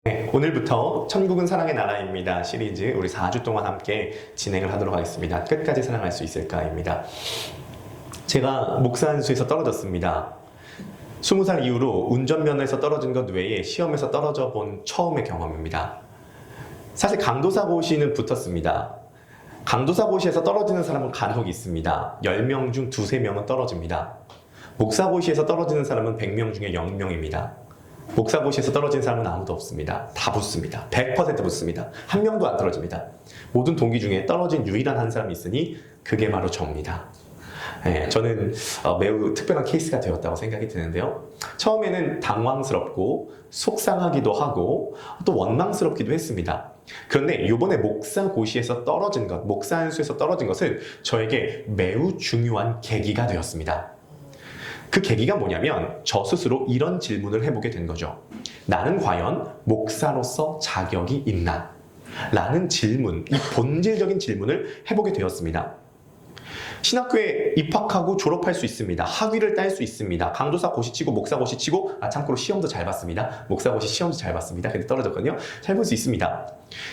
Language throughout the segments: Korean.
네, 오늘부터 천국은 사랑의 나라입니다 시리즈 우리 4주 동안 함께 진행을 하도록 하겠습니다. 끝까지 사랑할 수 있을까입니다. 제가 목사 안수에서 떨어졌습니다. 20살 이후로 운전면허에서 떨어진 것 외에 시험에서 떨어져 본 처음의 경험입니다. 사실 강도사고시는 붙었습니다. 강도사고시에서 떨어지는 사람은 간혹 있습니다. 10명 중 2~3명은 떨어집니다. 목사고시에서 떨어지는 사람은 100명 중에 0명입니다. 목사고시에서 떨어진 사람은 아무도 없습니다. 다 붙습니다. 100% 붙습니다. 한 명도 안 떨어집니다. 모든 동기 중에 떨어진 유일한 한 사람이 있으니 그게 바로 저입니다. 네, 저는 매우 특별한 케이스가 되었다고 생각이 드는데요. 처음에는 당황스럽고 속상하기도 하고 또 원망스럽기도 했습니다. 그런데 이번에 목사고시에서 떨어진 것, 목사 안수에서 떨어진 것은 저에게 매우 중요한 계기가 되었습니다. 그 계기가 뭐냐면 저 스스로 이런 질문을 해보게 된 거죠. 나는 과연 목사로서 자격이 있나? 라는 질문, 이 본질적인 질문을 해보게 되었습니다. 신학교에 입학하고 졸업할 수 있습니다. 학위를 딸 수 있습니다. 강도사 고시 치고 목사 고시 치고 참고로 시험도 잘 봤습니다. 목사 고시 시험도 잘 봤습니다. 근데 떨어졌거든요. 잘 볼 수 있습니다.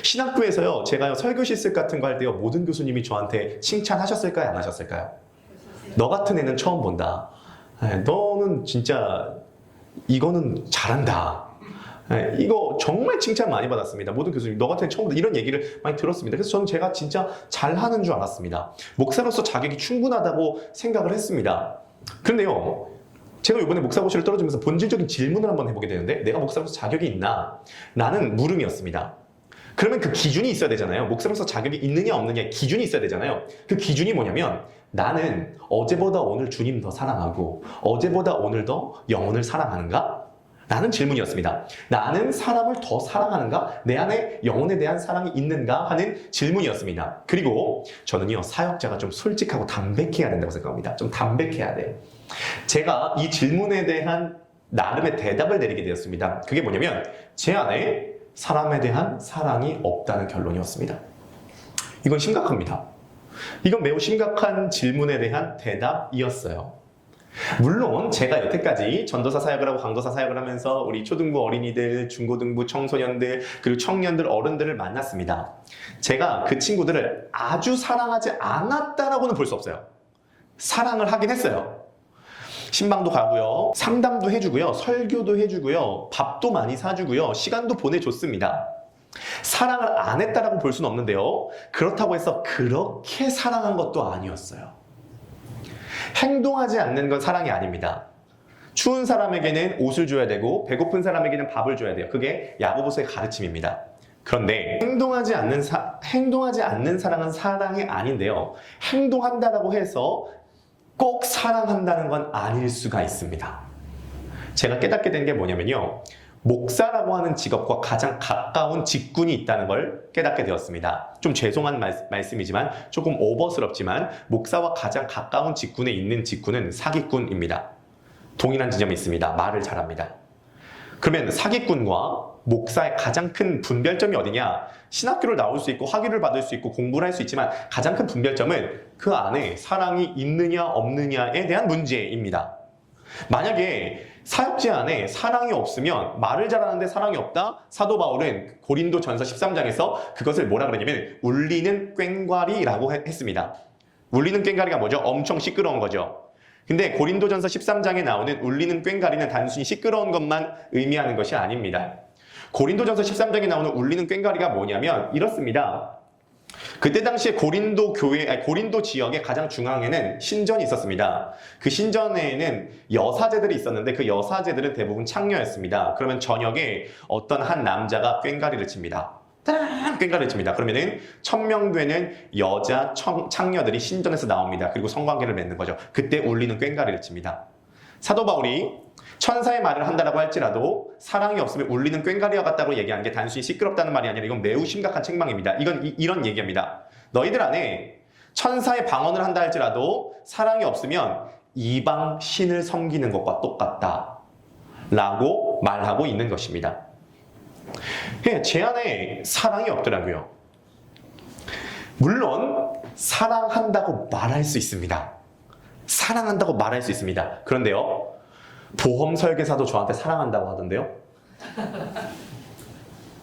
신학교에서요, 제가요 설교 실습 같은 거 할 때요, 모든 교수님이 저한테 칭찬하셨을까요? 안 하셨을까요? 너 같은 애는 처음 본다. 너는 진짜 이거는 잘한다. 이거 정말 칭찬 많이 받았습니다. 모든 교수님, 너 같은 애 처음 본다. 이런 얘기를 많이 들었습니다. 그래서 저는 제가 진짜 잘하는 줄 알았습니다. 목사로서 자격이 충분하다고 생각을 했습니다. 그런데요, 제가 이번에 목사고시를 떨어지면서 본질적인 질문을 한번 해보게 되는데, 내가 목사로서 자격이 있나? 라는 물음이었습니다. 그러면 그 기준이 있어야 되잖아요. 목사로서 자격이 있느냐 없느냐 기준이 있어야 되잖아요. 그 기준이 뭐냐면 나는 어제보다 오늘 주님 더 사랑하고 어제보다 오늘 더 영혼을 사랑하는가? 라는 질문이었습니다. 나는 사람을 더 사랑하는가? 내 안에 영혼에 대한 사랑이 있는가? 하는 질문이었습니다. 그리고 저는요, 사역자가 좀 솔직하고 담백해야 된다고 생각합니다. 좀 담백해야 돼요. 제가 이 질문에 대한 나름의 대답을 내리게 되었습니다. 그게 뭐냐면 제 안에 사람에 대한 사랑이 없다는 결론이었습니다. 이건 심각합니다. 이건 매우 심각한 질문에 대한 대답이었어요. 물론 제가 여태까지 전도사 사역을 하고 강도사 사역을 하면서 우리 초등부 어린이들, 중고등부 청소년들, 그리고 청년들, 어른들을 만났습니다. 제가 그 친구들을 아주 사랑하지 않았다라고는 볼 수 없어요. 사랑을 하긴 했어요. 신방도 가고요, 상담도 해주고요, 설교도 해주고요, 밥도 많이 사주고요, 시간도 보내줬습니다. 사랑을 안 했다라고 볼 수는 없는데요, 그렇다고 해서 그렇게 사랑한 것도 아니었어요. 행동하지 않는 건 사랑이 아닙니다. 추운 사람에게는 옷을 줘야 되고 배고픈 사람에게는 밥을 줘야 돼요. 그게 야고보서의 가르침입니다. 그런데 행동하지 않는 사랑은 사랑이 아닌데요, 행동한다라고 해서 꼭 사랑한다는 건 아닐 수가 있습니다. 제가 깨닫게 된 게 뭐냐면요, 목사라고 하는 직업과 가장 가까운 직군이 있다는 걸 깨닫게 되었습니다. 좀 죄송한 말씀이지만 조금 오버스럽지만 목사와 가장 가까운 직군에 있는 직군은 사기꾼입니다. 동일한 지점이 있습니다. 말을 잘합니다. 그러면 사기꾼과 목사의 가장 큰 분별점이 어디냐? 신학교를 나올 수 있고 학위를 받을 수 있고 공부를 할 수 있지만 가장 큰 분별점은 그 안에 사랑이 있느냐 없느냐에 대한 문제입니다. 만약에 사역지 안에 사랑이 없으면 말을 잘하는데 사랑이 없다? 사도 바울은 고린도 전서 13장에서 그것을 뭐라 그러냐면 울리는 꽹과리라고 했습니다. 울리는 꽹과리가 뭐죠? 엄청 시끄러운 거죠. 근데 고린도전서 13장에 나오는 울리는 꽹과리는 단순히 시끄러운 것만 의미하는 것이 아닙니다. 고린도전서 13장에 나오는 울리는 꽹과리가 뭐냐면 이렇습니다. 그때 당시에 고린도 지역의 가장 중앙에는 신전이 있었습니다. 그 신전에는 여사제들이 있었는데 그 여사제들은 대부분 창녀였습니다. 그러면 저녁에 어떤 한 남자가 꽹과리를 칩니다. 꽹과리를 칩니다. 그러면은 1000명 되는 여자 창녀들이 신전에서 나옵니다. 그리고 성관계를 맺는 거죠. 그때 울리는 꽹과리를 칩니다. 사도 바울이 천사의 말을 한다라고 할지라도 사랑이 없으면 울리는 꽹과리와 같다고 얘기한 게 단순히 시끄럽다는 말이 아니라 이건 매우 심각한 책망입니다. 이건 이런 얘기입니다. 너희들 안에 천사의 방언을 한다 할지라도 사랑이 없으면 이방 신을 섬기는 것과 똑같다 라고 말하고 있는 것입니다. 제 안에 사랑이 없더라고요. 물론 사랑한다고 말할 수 있습니다. 사랑한다고 말할 수 있습니다. 그런데요, 보험 설계사도 저한테 사랑한다고 하던데요.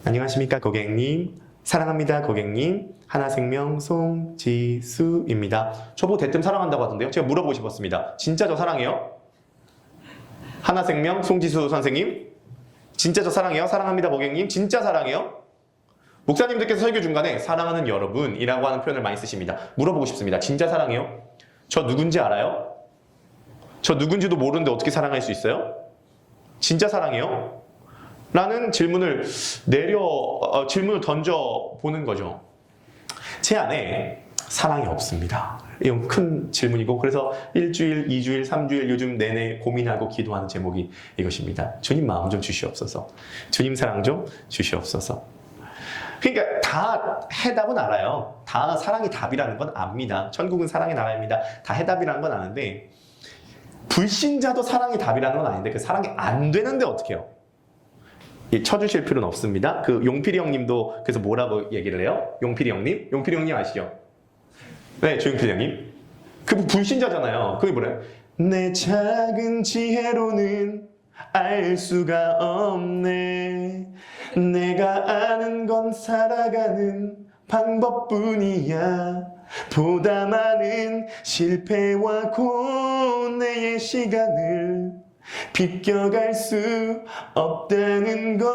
안녕하십니까 고객님. 사랑합니다 고객님. 하나생명 송지수입니다. 저보고 대뜸 사랑한다고 하던데요. 제가 물어보고 싶었습니다. 진짜 저 사랑해요? 하나생명 송지수 선생님? 진짜 저 사랑해요? 사랑합니다 고객님. 진짜 사랑해요? 목사님들께서 설교 중간에 사랑하는 여러분이라고 하는 표현을 많이 쓰십니다. 물어보고 싶습니다. 진짜 사랑해요? 저 누군지 알아요? 저 누군지도 모르는데 어떻게 사랑할 수 있어요? 진짜 사랑해요? 라는 질문을 질문을 던져보는 거죠. 제 안에 사랑이 없습니다. 이건 큰 질문이고, 그래서 1주일, 2주일, 3주일 요즘 내내 고민하고 기도하는 제목이 이것입니다. 주님 마음 좀 주시옵소서. 주님 사랑 좀 주시옵소서. 그러니까 다 해답은 알아요. 다 사랑이 답이라는 건 압니다. 천국은 사랑의 나라입니다. 다 해답이라는 건 아는데, 불신자도 사랑이 답이라는 건 아닌데 그 사랑이 안 되는데 어떻게 해요? 쳐주실 필요는 없습니다. 그 용필이 형님도 그래서 뭐라고 얘기를 해요? 용필이 형님? 용필이 형님 아시죠? 네, 조용필 형님. 그 불신자잖아요. 그게 뭐래요? 내 작은 지혜로는 알 수가 없네. 내가 아는 건 살아가는 방법뿐이야. 보다 많은 실패와 고뇌의 시간을 비껴갈 수 없다는 걸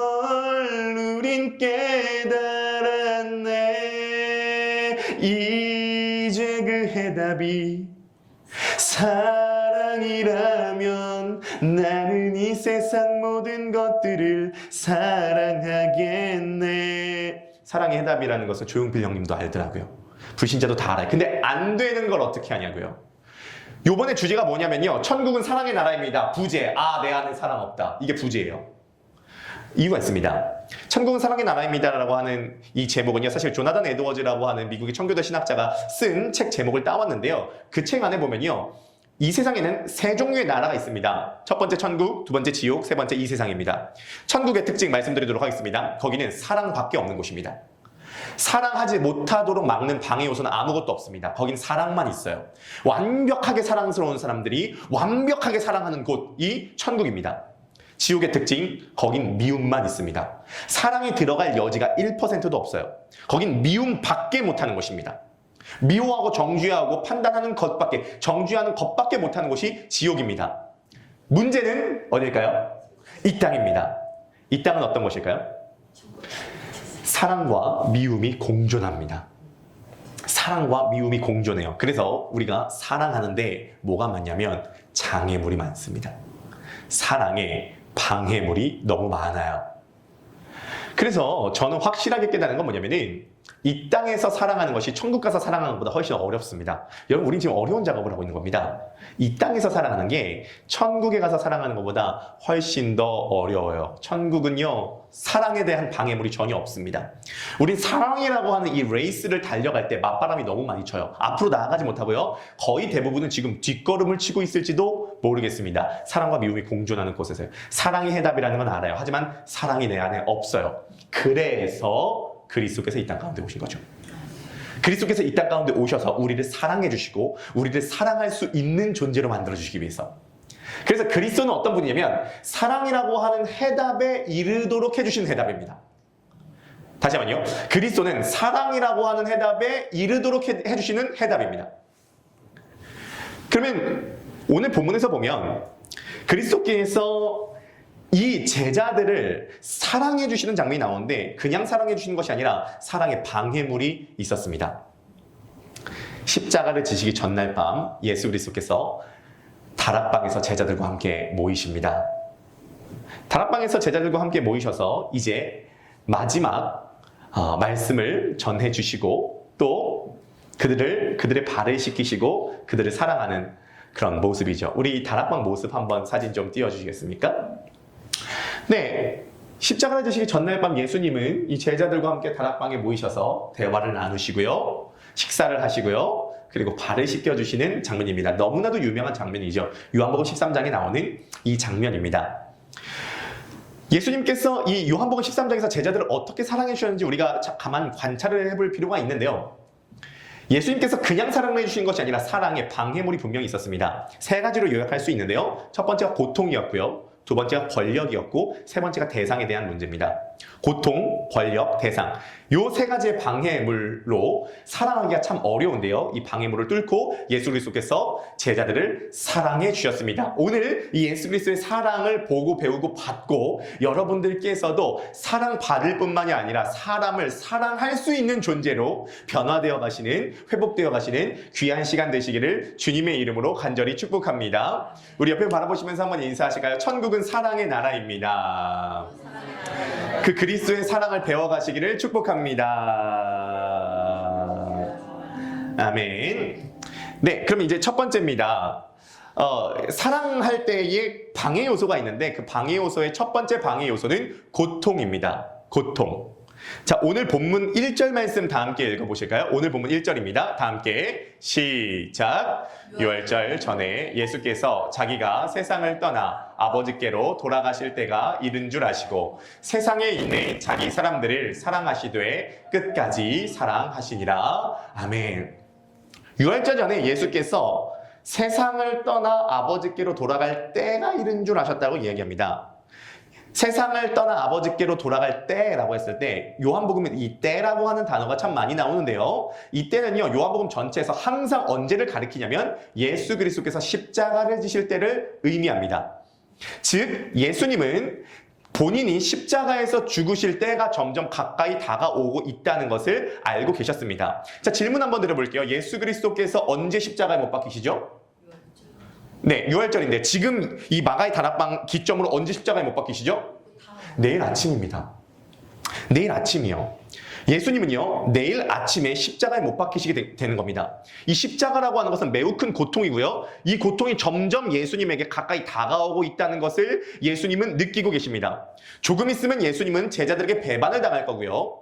우린 깨달았네. 이제 그 해답이 사랑이라면 나는 이 세상 모든 것들을 사랑하겠네. 사랑의 해답이라는 것을 조용필 형님도 알더라고요. 불신자도 다 알아요. 근데 안 되는 걸 어떻게 하냐고요. 요번에 주제가 뭐냐면요. 천국은 사랑의 나라입니다. 부제. 내 안에 사랑 없다. 이게 부제예요. 이유가 있습니다. 천국은 사랑의 나라입니다 라고 하는 이 제목은요. 사실 조나단 에드워즈라고 하는 미국의 청교도 신학자가 쓴 책 제목을 따왔는데요. 그 책 안에 보면요. 이 세상에는 세 종류의 나라가 있습니다. 첫 번째 천국, 두 번째 지옥, 세 번째 이 세상입니다. 천국의 특징 말씀드리도록 하겠습니다. 거기는 사랑밖에 없는 곳입니다. 사랑하지 못하도록 막는 방해 요소는 아무것도 없습니다. 거긴 사랑만 있어요. 완벽하게 사랑스러운 사람들이 완벽하게 사랑하는 곳이 천국입니다. 지옥의 특징, 거긴 미움만 있습니다. 사랑이 들어갈 여지가 1%도 없어요. 거긴 미움밖에 못하는 곳입니다. 미워하고 정죄하고 판단하는 것밖에, 정죄하는 것밖에 못하는 곳이 지옥입니다. 문제는 어딜까요? 이 땅입니다. 이 땅은 어떤 곳일까요? 사랑과 미움이 공존합니다. 사랑과 미움이 공존해요. 그래서 우리가 사랑하는데 뭐가 많냐면 장애물이 많습니다. 사랑에 방해물이 너무 많아요. 그래서 저는 확실하게 깨달은 건 뭐냐면은 이 땅에서 사랑하는 것이 천국 가서 사랑하는 것보다 훨씬 어렵습니다. 여러분, 우린 지금 어려운 작업을 하고 있는 겁니다. 이 땅에서 사랑하는 게 천국에 가서 사랑하는 것보다 훨씬 더 어려워요. 천국은요, 사랑에 대한 방해물이 전혀 없습니다. 우린 사랑이라고 하는 이 레이스를 달려갈 때 맞바람이 너무 많이 쳐요. 앞으로 나아가지 못하고요. 거의 대부분은 지금 뒷걸음을 치고 있을지도 모르겠습니다. 사랑과 미움이 공존하는 곳에서요. 사랑이 해답이라는 건 알아요. 하지만 사랑이 내 안에 없어요. 그래서 그리스도께서 이 땅 가운데 오신 거죠. 그리스도께서 이 땅 가운데 오셔서 우리를 사랑해 주시고 우리를 사랑할 수 있는 존재로 만들어 주시기 위해서. 그래서 그리스도는 어떤 분이냐면 사랑이라고 하는 해답에 이르도록 해주신 해답입니다. 다시 한번요. 그리스도는 사랑이라고 하는 해답에 이르도록 해주시는 해답입니다. 그러면 오늘 본문에서 보면 그리스도께서 이 제자들을 사랑해 주시는 장면이 나오는데 그냥 사랑해 주시는 것이 아니라 사랑의 방해물이 있었습니다. 십자가를 지시기 전날 밤 예수 그리스도께서 다락방에서 제자들과 함께 모이십니다. 다락방에서 제자들과 함께 모이셔서 이제 마지막 말씀을 전해 주시고 또 그들의 발을 씻기시고 그들을 사랑하는 그런 모습이죠. 우리 다락방 모습 한번 사진 좀 띄워주시겠습니까? 네, 십자가를 지시기 전날 밤 예수님은 이 제자들과 함께 다락방에 모이셔서 대화를 나누시고요. 식사를 하시고요. 그리고 발을 씻겨주시는 장면입니다. 너무나도 유명한 장면이죠. 요한복음 13장에 나오는 이 장면입니다. 예수님께서 이 요한복음 13장에서 제자들을 어떻게 사랑해 주셨는지 우리가 가만 관찰을 해볼 필요가 있는데요. 예수님께서 그냥 사랑해 주신 것이 아니라 사랑의 방해물이 분명히 있었습니다. 세 가지로 요약할 수 있는데요. 첫 번째가 고통이었고요. 두 번째가 권력이었고 세 번째가 대상에 대한 문제입니다. 고통, 권력, 대상. 요 세 가지의 방해물로 사랑하기가 참 어려운데요. 이 방해물을 뚫고 예수 그리스도께서 제자들을 사랑해 주셨습니다. 오늘 이 예수 그리스도의 사랑을 보고 배우고 받고 여러분들께서도 사랑받을 뿐만이 아니라 사람을 사랑할 수 있는 존재로 변화되어 가시는, 회복되어 가시는 귀한 시간 되시기를 주님의 이름으로 간절히 축복합니다. 우리 옆에 바라보시면서 한번 인사하실까요? 천국은 사랑의 나라입니다. 그 그리스도의 사랑을 배워가시기를 축복합니다. 아멘. 네, 그럼 이제 첫 번째입니다. 사랑할 때의 방해 요소가 있는데 그 방해 요소의 첫 번째 방해 요소는 고통입니다. 고통. 자, 오늘 본문 1절 말씀 다 함께 읽어보실까요? 오늘 본문 1절입니다. 다 함께 시작. 유월절 전에 예수께서 자기가 세상을 떠나 아버지께로 돌아가실 때가 이른 줄 아시고 세상에 있는 자기 사람들을 사랑하시되 끝까지 사랑하시니라. 아멘. 유월절 전에 예수께서 세상을 떠나 아버지께로 돌아갈 때가 이른 줄 아셨다고 이야기합니다. 세상을 떠나 아버지께로 돌아갈 때라고 했을 때 요한복음에 이 때라고 하는 단어가 참 많이 나오는데요. 이 때는요, 요한복음 전체에서 항상 언제를 가리키냐면 예수 그리스도께서 십자가를 지실 때를 의미합니다. 즉 예수님은 본인이 십자가에서 죽으실 때가 점점 가까이 다가오고 있다는 것을 알고 계셨습니다. 자, 질문 한번 드려볼게요. 예수 그리스도께서 언제 십자가에 못 박히시죠? 네, 6월절인데 지금 이 마가의 다락방 기점으로 언제 십자가에 못 박히시죠? 내일 아침입니다. 내일 아침이요. 예수님은요, 내일 아침에 십자가에 못 박히시게 되는 겁니다. 이 십자가라고 하는 것은 매우 큰 고통이고요. 이 고통이 점점 예수님에게 가까이 다가오고 있다는 것을 예수님은 느끼고 계십니다. 조금 있으면 예수님은 제자들에게 배반을 당할 거고요.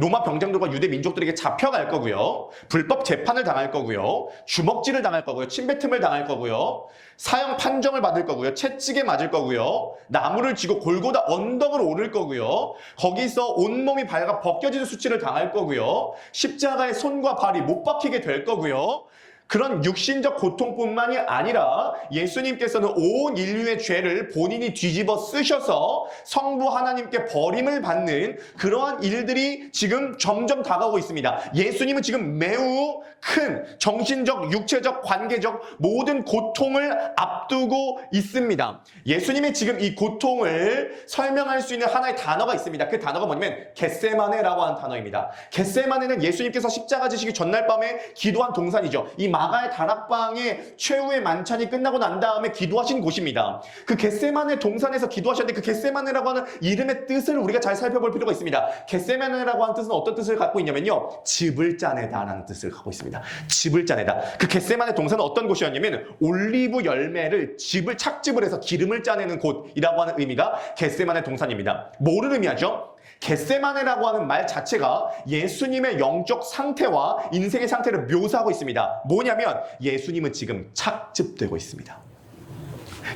로마 병장들과 유대 민족들에게 잡혀갈 거고요. 불법 재판을 당할 거고요. 주먹질을 당할 거고요. 침뱉음을 당할 거고요. 사형 판정을 받을 거고요. 채찍에 맞을 거고요. 나무를 쥐고 골고다 언덕을 오를 거고요. 거기서 온몸이 발가 벗겨지는 수치를 당할 거고요. 십자가에 손과 발이 못 박히게 될 거고요. 그런 육신적 고통뿐만이 아니라 예수님께서는 온 인류의 죄를 본인이 뒤집어 쓰셔서 성부 하나님께 버림을 받는 그러한 일들이 지금 점점 다가오고 있습니다. 예수님은 지금 매우 큰 정신적, 육체적, 관계적 모든 고통을 앞두고 있습니다. 예수님의 지금 이 고통을 설명할 수 있는 하나의 단어가 있습니다. 그 단어가 뭐냐면 겟세마네라고 하는 단어입니다. 겟세마네는 예수님께서 십자가 지시기 전날 밤에 기도한 동산이죠. 이 마가의 다락방의 최후의 만찬이 끝나고 난 다음에 기도하신 곳입니다. 그 겟세마네 동산에서 기도하셨는데 그 겟세마네라고 하는 이름의 뜻을 우리가 잘 살펴볼 필요가 있습니다. 겟세마네라고 하는 뜻은 어떤 뜻을 갖고 있냐면요, 즙을 짜내다라는 뜻을 갖고 있습니다. 즙을 짜내다. 그 겟세마네 동산은 어떤 곳이었냐면 올리브 열매를 착즙을 해서 기름을 짜내는 곳이라고 하는 의미가 겟세마네 동산입니다. 뭐를 의미하죠? 겟세마네라고 하는 말 자체가 예수님의 영적 상태와 인생의 상태를 묘사하고 있습니다. 뭐냐면 예수님은 지금 착즙되고 있습니다.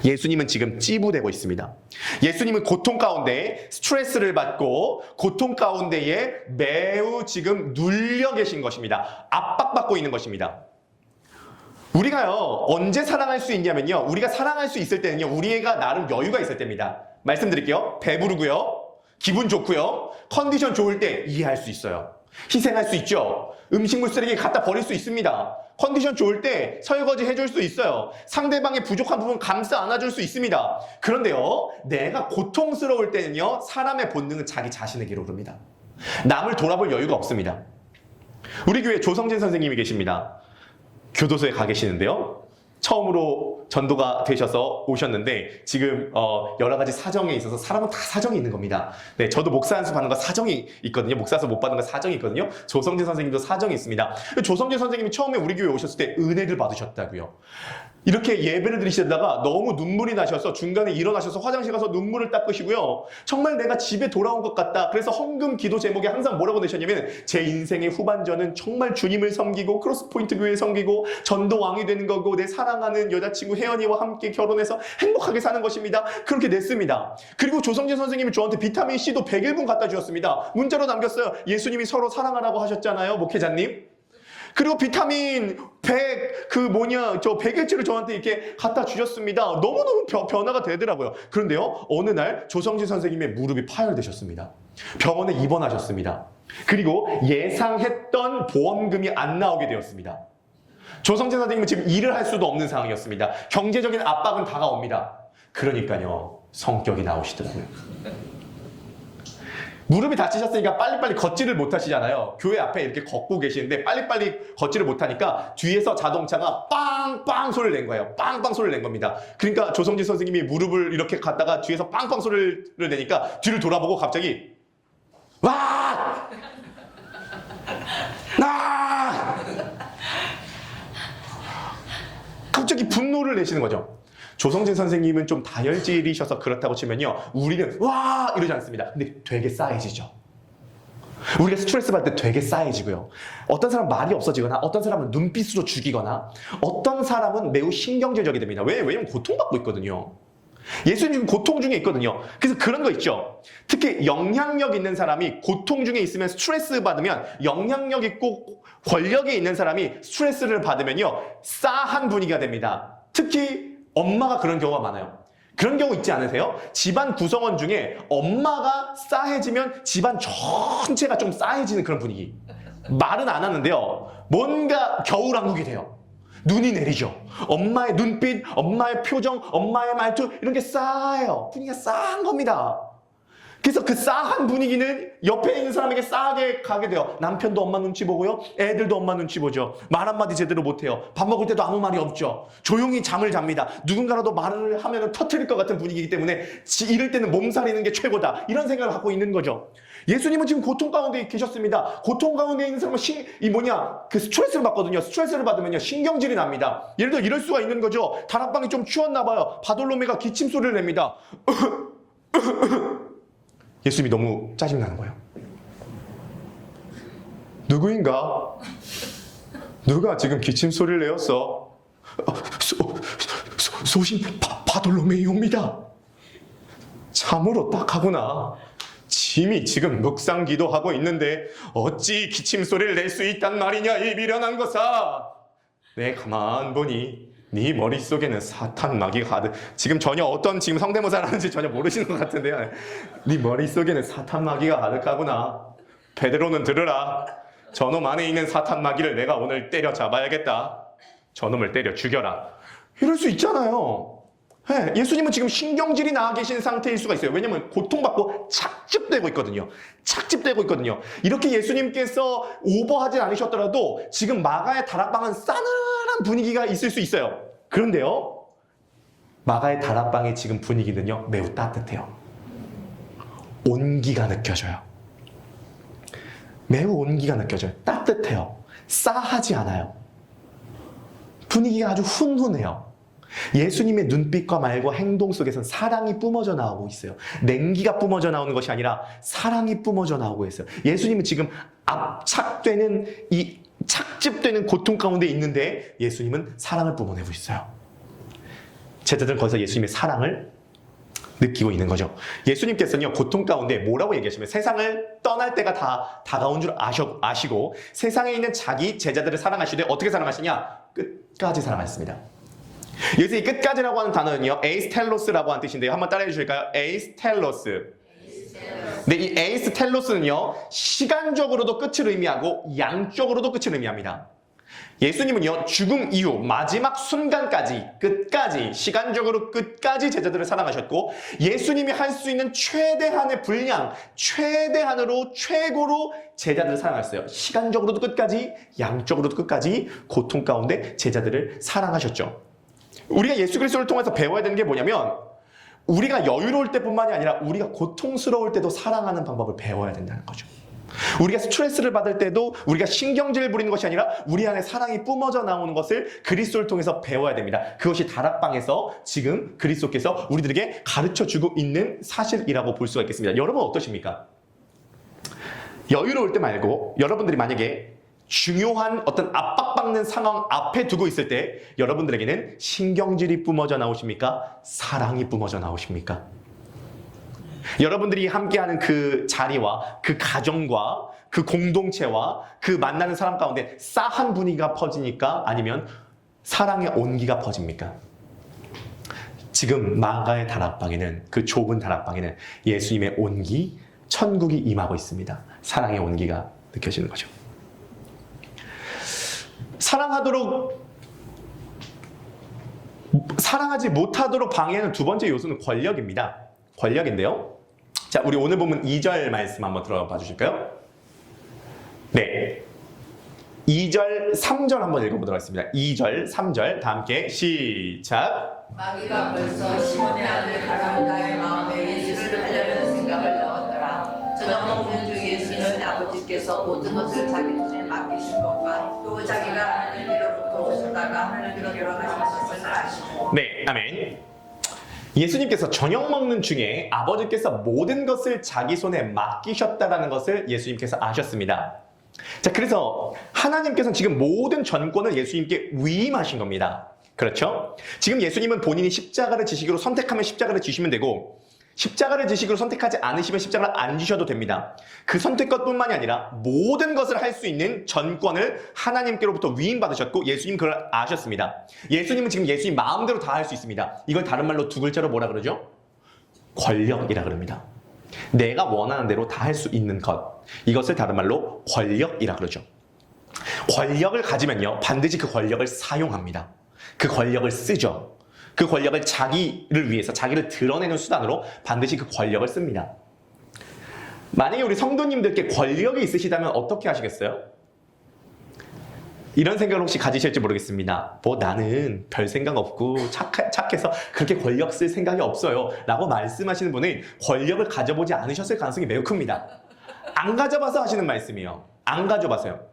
예수님은 지금 찌부되고 있습니다. 예수님은 고통 가운데 스트레스를 받고 고통 가운데에 매우 지금 눌려 계신 것입니다. 압박받고 있는 것입니다. 우리가요, 언제 사랑할 수 있냐면요, 우리가 사랑할 수 있을 때는요, 우리가 나름 여유가 있을 때입니다. 말씀드릴게요. 배부르고요, 기분 좋고요, 컨디션 좋을 때 이해할 수 있어요. 희생할 수 있죠. 음식물 쓰레기 갖다 버릴 수 있습니다. 컨디션 좋을 때 설거지 해줄 수 있어요. 상대방의 부족한 부분 감싸 안아줄 수 있습니다. 그런데요, 내가 고통스러울 때는요, 사람의 본능은 자기 자신에게로 오릅니다. 남을 돌아볼 여유가 없습니다. 우리 교회 조성진 선생님이 계십니다. 교도소에 가 계시는데요, 처음으로 전도가 되셔서 오셨는데 지금 여러 가지 사정에 있어서 사람은 다 사정이 있는 겁니다. 네, 저도 목사 안수 받는 거 사정이 있거든요. 목사 안수 못 받는 거 사정이 있거든요. 조성진 선생님도 사정이 있습니다. 조성진 선생님이 처음에 우리 교회 오셨을 때 은혜를 받으셨다고요. 이렇게 예배를 드리시다가 너무 눈물이 나셔서 중간에 일어나셔서 화장실 가서 눈물을 닦으시고요. 정말 내가 집에 돌아온 것 같다. 그래서 헌금 기도 제목에 항상 뭐라고 내셨냐면, 제 인생의 후반전은 정말 주님을 섬기고 크로스포인트 교회 섬기고 전도왕이 되는 거고 내 사랑하는 여자친구 혜연이와 함께 결혼해서 행복하게 사는 것입니다. 그렇게 냈습니다. 그리고 조성진 선생님이 저한테 비타민C도 100일분 갖다 주셨습니다. 문자로 남겼어요. 예수님이 서로 사랑하라고 하셨잖아요, 목회자님. 그리고 비타민 100, 저 100일치를 저한테 이렇게 갖다 주셨습니다. 너무너무 변화가 되더라고요. 그런데요, 어느 날 조성진 선생님의 무릎이 파열되셨습니다. 병원에 입원하셨습니다. 그리고 예상했던 보험금이 안 나오게 되었습니다. 조성진 선생님은 지금 일을 할 수도 없는 상황이었습니다. 경제적인 압박은 다가옵니다. 그러니까요, 성격이 나오시더라고요. 무릎이 다치셨으니까 빨리빨리 걷지를 못하시잖아요. 교회 앞에 이렇게 걷고 계시는데 빨리빨리 걷지를 못하니까 뒤에서 자동차가 빵빵 소리를 낸 거예요. 빵빵 소리를 낸 겁니다. 그러니까 조성진 선생님이 무릎을 이렇게 갔다가 뒤에서 빵빵 소리를 내니까 뒤를 돌아보고 갑자기 와! 나! 갑자기 분노를 내시는 거죠. 조성진 선생님은 좀 다혈질이셔서 그렇다고 치면요, 우리는 와! 이러지 않습니다. 근데 되게 싸해지죠. 우리가 스트레스 받을 때 되게 싸해지고요. 어떤 사람은 말이 없어지거나 어떤 사람은 눈빛으로 죽이거나 어떤 사람은 매우 신경질적이 됩니다. 왜냐면 고통받고 있거든요. 예수님 지금 고통 중에 있거든요. 그래서 그런 거 있죠. 특히 영향력 있는 사람이 고통 중에 있으면 스트레스 받으면, 영향력 있고 권력이 있는 사람이 스트레스를 받으면요, 싸한 분위기가 됩니다. 특히 엄마가 그런 경우가 많아요. 그런 경우 있지 않으세요? 집안 구성원 중에 엄마가 싸해지면 집안 전체가 좀 싸해지는 그런 분위기. 말은 안 하는데요, 뭔가 겨울왕국이 돼요. 눈이 내리죠. 엄마의 눈빛, 엄마의 표정, 엄마의 말투, 이런 게 싸해요. 분위기가 싸한 겁니다. 그래서 그 싸한 분위기는 옆에 있는 사람에게 싸하게 가게 돼요. 남편도 엄마 눈치 보고요, 애들도 엄마 눈치 보죠. 말 한마디 제대로 못해요. 밥 먹을 때도 아무 말이 없죠. 조용히 잠을 잡니다. 누군가라도 말을 하면 터뜨릴 것 같은 분위기이기 때문에 이럴 때는 몸살이는 게 최고다, 이런 생각을 갖고 있는 거죠. 예수님은 지금 고통 가운데 계셨습니다. 고통 가운데 있는 사람은 스트레스를 받거든요. 스트레스를 받으면요, 신경질이 납니다. 예를 들어 이럴 수가 있는 거죠. 다락방이 좀 추웠나 봐요. 바돌로메가 기침 소리를 냅니다. 예수님이 너무 짜증나는 거예요. 누가 지금 기침 소리를 내었어? 소신 바돌로메이옵니다. 참으로 딱하구나. 짐이 지금 묵상 기도하고 있는데 어찌 기침 소리를 낼 수 있단 말이냐, 이 미련한 것아. 내 가만 보니 네 머릿속에는 사탄 마귀가 가득. 지금 전혀 어떤 지금 성대모사를 하는지 전혀 모르시는 것 같은데요. 네 머릿속에는 사탄 마귀가 가득하구나. 베드로는 들으라. 저놈 안에 있는 사탄 마귀를 내가 오늘 때려 잡아야겠다. 저놈을 때려 죽여라. 이럴 수 있잖아요. 네, 예수님은 지금 신경질이 나와 계신 상태일 수가 있어요. 왜냐하면 고통받고 착집되고 있거든요. 이렇게 예수님께서 오버하지 않으셨더라도 지금 마가의 다락방은 싸늘한 분위기가 있을 수 있어요. 그런데요, 마가의 다락방의 지금 분위기는요, 매우 따뜻해요. 온기가 느껴져요. 매우 온기가 느껴져요. 따뜻해요. 싸하지 않아요. 분위기가 아주 훈훈해요. 예수님의 눈빛과 말과 행동 속에서는 사랑이 뿜어져 나오고 있어요. 냉기가 뿜어져 나오는 것이 아니라 사랑이 뿜어져 나오고 있어요. 예수님은 지금 착집되는 고통 가운데 있는데 예수님은 사랑을 뿜어내고 있어요. 제자들은 거기서 예수님의 사랑을 느끼고 있는 거죠. 예수님께서는요, 고통 가운데 뭐라고 얘기하시면 세상을 떠날 때가 다 다가온 줄 아시고 세상에 있는 자기 제자들을 사랑하시되 어떻게 사랑하시냐? 끝까지 사랑하셨습니다. 여기서 이 끝까지라고 하는 단어는요, 에이스텔로스라고 하는 뜻인데요. 한번 따라해 주실까요? 에이스텔로스. 네, 이 에이스텔로스는요, 시간적으로도 끝을 의미하고 양적으로도 끝을 의미합니다. 예수님은요, 죽음 이후 마지막 순간까지, 끝까지, 시간적으로 끝까지 제자들을 사랑하셨고, 예수님이 할 수 있는 최대한의 분량, 최대한으로 최고로 제자들을 사랑하셨어요. 시간적으로도 끝까지, 양적으로도 끝까지 고통 가운데 제자들을 사랑하셨죠. 우리가 예수 그리스도를 통해서 배워야 되는 게 뭐냐면, 우리가 여유로울 때뿐만이 아니라 우리가 고통스러울 때도 사랑하는 방법을 배워야 된다는 거죠. 우리가 스트레스를 받을 때도 우리가 신경질을 부리는 것이 아니라 우리 안에 사랑이 뿜어져 나오는 것을 그리스도를 통해서 배워야 됩니다. 그것이 다락방에서 지금 그리스도께서 우리들에게 가르쳐주고 있는 사실이라고 볼 수가 있겠습니다. 여러분 어떠십니까? 여유로울 때 말고 여러분들이 만약에 중요한 어떤 압박받는 상황 앞에 두고 있을 때 여러분들에게는 신경질이 뿜어져 나오십니까? 사랑이 뿜어져 나오십니까? 여러분들이 함께하는 그 자리와 그 가정과 그 공동체와 그 만나는 사람 가운데 싸한 분위기가 퍼지니까 아니면 사랑의 온기가 퍼집니까? 지금 마가의 다락방에는, 그 좁은 다락방에는 예수님의 온기, 천국이 임하고 있습니다. 사랑의 온기가 느껴지는 거죠. 사랑하지 못하도록 방해하는 두 번째 요소는 권력입니다. 권력인데요. 자, 우리 오늘 보면 2절 말씀 한번 들어봐 주실까요? 네. 2절, 3절 한번 읽어보도록 하겠습니다. 2절, 3절 다 함께 시작. 마귀가 벌써 시몬의 아들 가룟유다의 마음에 예수를 하려는 생각을 넣었더라. 저녁 먹는 중 예수는 아버지께서 모든 것을 자기 손에 맡기신 것과 또 자기가 하늘로부터 오셨다가 하늘로 돌아가신 것을 아시고. 네, 아멘. 예수님께서 저녁 먹는 중에 아버지께서 모든 것을 자기 손에 맡기셨다라는 것을 예수님께서 아셨습니다. 자, 그래서 하나님께서는 지금 모든 전권을 예수님께 위임하신 겁니다. 그렇죠? 지금 예수님은 본인이 십자가를 지시기로 선택하면 십자가를 지시면 되고, 십자가를 지시기로 선택하지 않으시면 십자가를 안 지셔도 됩니다. 그 선택것뿐만이 아니라 모든 것을 할 수 있는 전권을 하나님께로부터 위임받으셨고 예수님 그걸 아셨습니다. 예수님은 지금 예수님 마음대로 다 할 수 있습니다. 이걸 다른 말로 두 글자로 뭐라 그러죠? 권력이라 그럽니다. 내가 원하는 대로 다 할 수 있는 것, 이것을 다른 말로 권력이라 그러죠. 권력을 가지면요 반드시 그 권력을 사용합니다. 그 권력을 쓰죠. 그 권력을 자기를 위해서, 자기를 드러내는 수단으로 반드시 그 권력을 씁니다. 만약에 우리 성도님들께 권력이 있으시다면 어떻게 하시겠어요? 이런 생각을 혹시 가지실지 모르겠습니다. 뭐 나는 별 생각 없고 착해서 그렇게 권력 쓸 생각이 없어요 라고 말씀하시는 분은 권력을 가져보지 않으셨을 가능성이 매우 큽니다. 안 가져봐서 하시는 말씀이에요. 안 가져봐서요.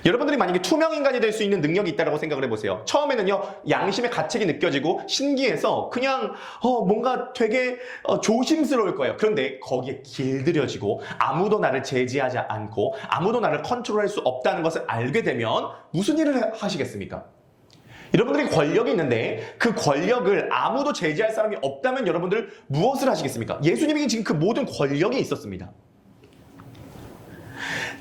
여러분들이 만약에 투명인간이 될 수 있는 능력이 있다고 생각을 해보세요. 처음에는요 양심의 가책이 느껴지고 신기해서 그냥 뭔가 되게 조심스러울 거예요. 그런데 거기에 길들여지고 아무도 나를 제지하지 않고 아무도 나를 컨트롤할 수 없다는 것을 알게 되면 무슨 일을 하시겠습니까? 여러분들이 권력이 있는데 그 권력을 아무도 제지할 사람이 없다면 여러분들 무엇을 하시겠습니까? 예수님에게 지금 그 모든 권력이 있었습니다.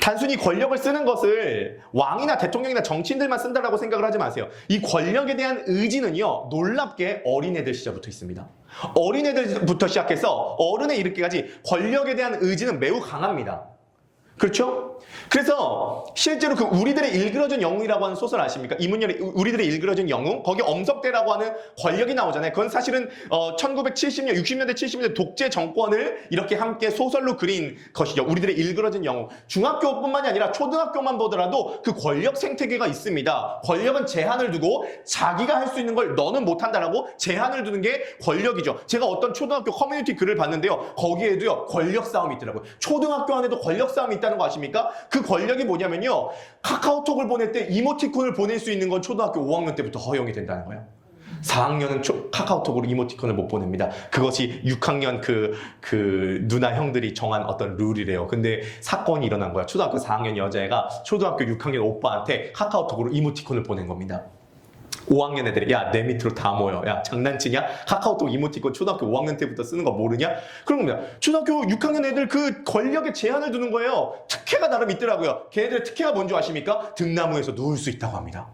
단순히 권력을 쓰는 것을 왕이나 대통령이나 정치인들만 쓴다라고 생각을 하지 마세요. 이 권력에 대한 의지는요 놀랍게 어린애들 시절부터 있습니다. 어린애들부터 시작해서 어른에 이르기까지 권력에 대한 의지는 매우 강합니다. 그렇죠? 그래서 실제로 그 우리들의 일그러진 영웅이라고 하는 소설 아십니까? 이문열의 우리들의 일그러진 영웅, 거기 엄석대라고 하는 권력이 나오잖아요. 그건 사실은 1970년, 60년대, 70년대 독재 정권을 이렇게 함께 소설로 그린 것이죠. 우리들의 일그러진 영웅. 중학교뿐만이 아니라 초등학교만 보더라도 그 권력 생태계가 있습니다. 권력은 제한을 두고 자기가 할 수 있는 걸 너는 못한다라고 제한을 두는 게 권력이죠. 제가 어떤 초등학교 커뮤니티 글을 봤는데요. 거기에도요 권력 싸움이 있더라고요. 초등학교 안에도 권력 싸움이 있다는 거 아십니까? 그 권력이 뭐냐면요. 카카오톡을 보낼 때 이모티콘을 보낼 수 있는 건 초등학교 5학년 때부터 허용이 된다는 거예요. 4학년은 카카오톡으로 이모티콘을 못 보냅니다. 그것이 6학년 그 누나 형들이 정한 어떤 룰이래요. 근데 사건이 일어난 거야. 초등학교 4학년 여자애가 초등학교 6학년 오빠한테 카카오톡으로 이모티콘을 보낸 겁니다. 5학년 애들이 야 내 밑으로 다 모여. 야 장난치냐? 카카오톡 이모티콘 초등학교 5학년 때부터 쓰는 거 모르냐? 그런 겁니다. 초등학교 6학년 애들 그 권력에 제한을 두는 거예요. 특혜가 나름 있더라고요. 걔네들의 특혜가 뭔지 아십니까? 등나무에서 누울 수 있다고 합니다.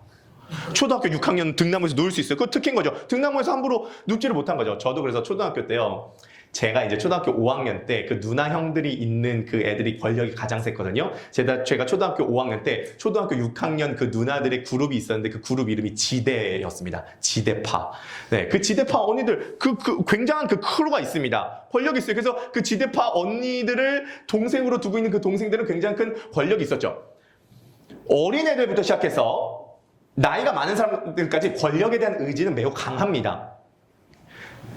초등학교 6학년 등나무에서 누울 수 있어요. 그거 특혜인 거죠. 등나무에서 함부로 눕지를 못한 거죠. 저도 그래서 초등학교 때요. 제가 이제 초등학교 5학년 때 그 누나 형들이 있는 그 애들이 권력이 가장 셌거든요. 제가 초등학교 5학년 때 초등학교 6학년 그 누나들의 그룹이 있었는데 그 그룹 이름이 지대였습니다. 지대파. 네, 그 지대파 언니들 굉장한 그 크루가 있습니다. 권력이 있어요. 그래서 그 지대파 언니들을 동생으로 두고 있는 그 동생들은 굉장히 큰 권력이 있었죠. 어린애들부터 시작해서 나이가 많은 사람들까지 권력에 대한 의지는 매우 강합니다.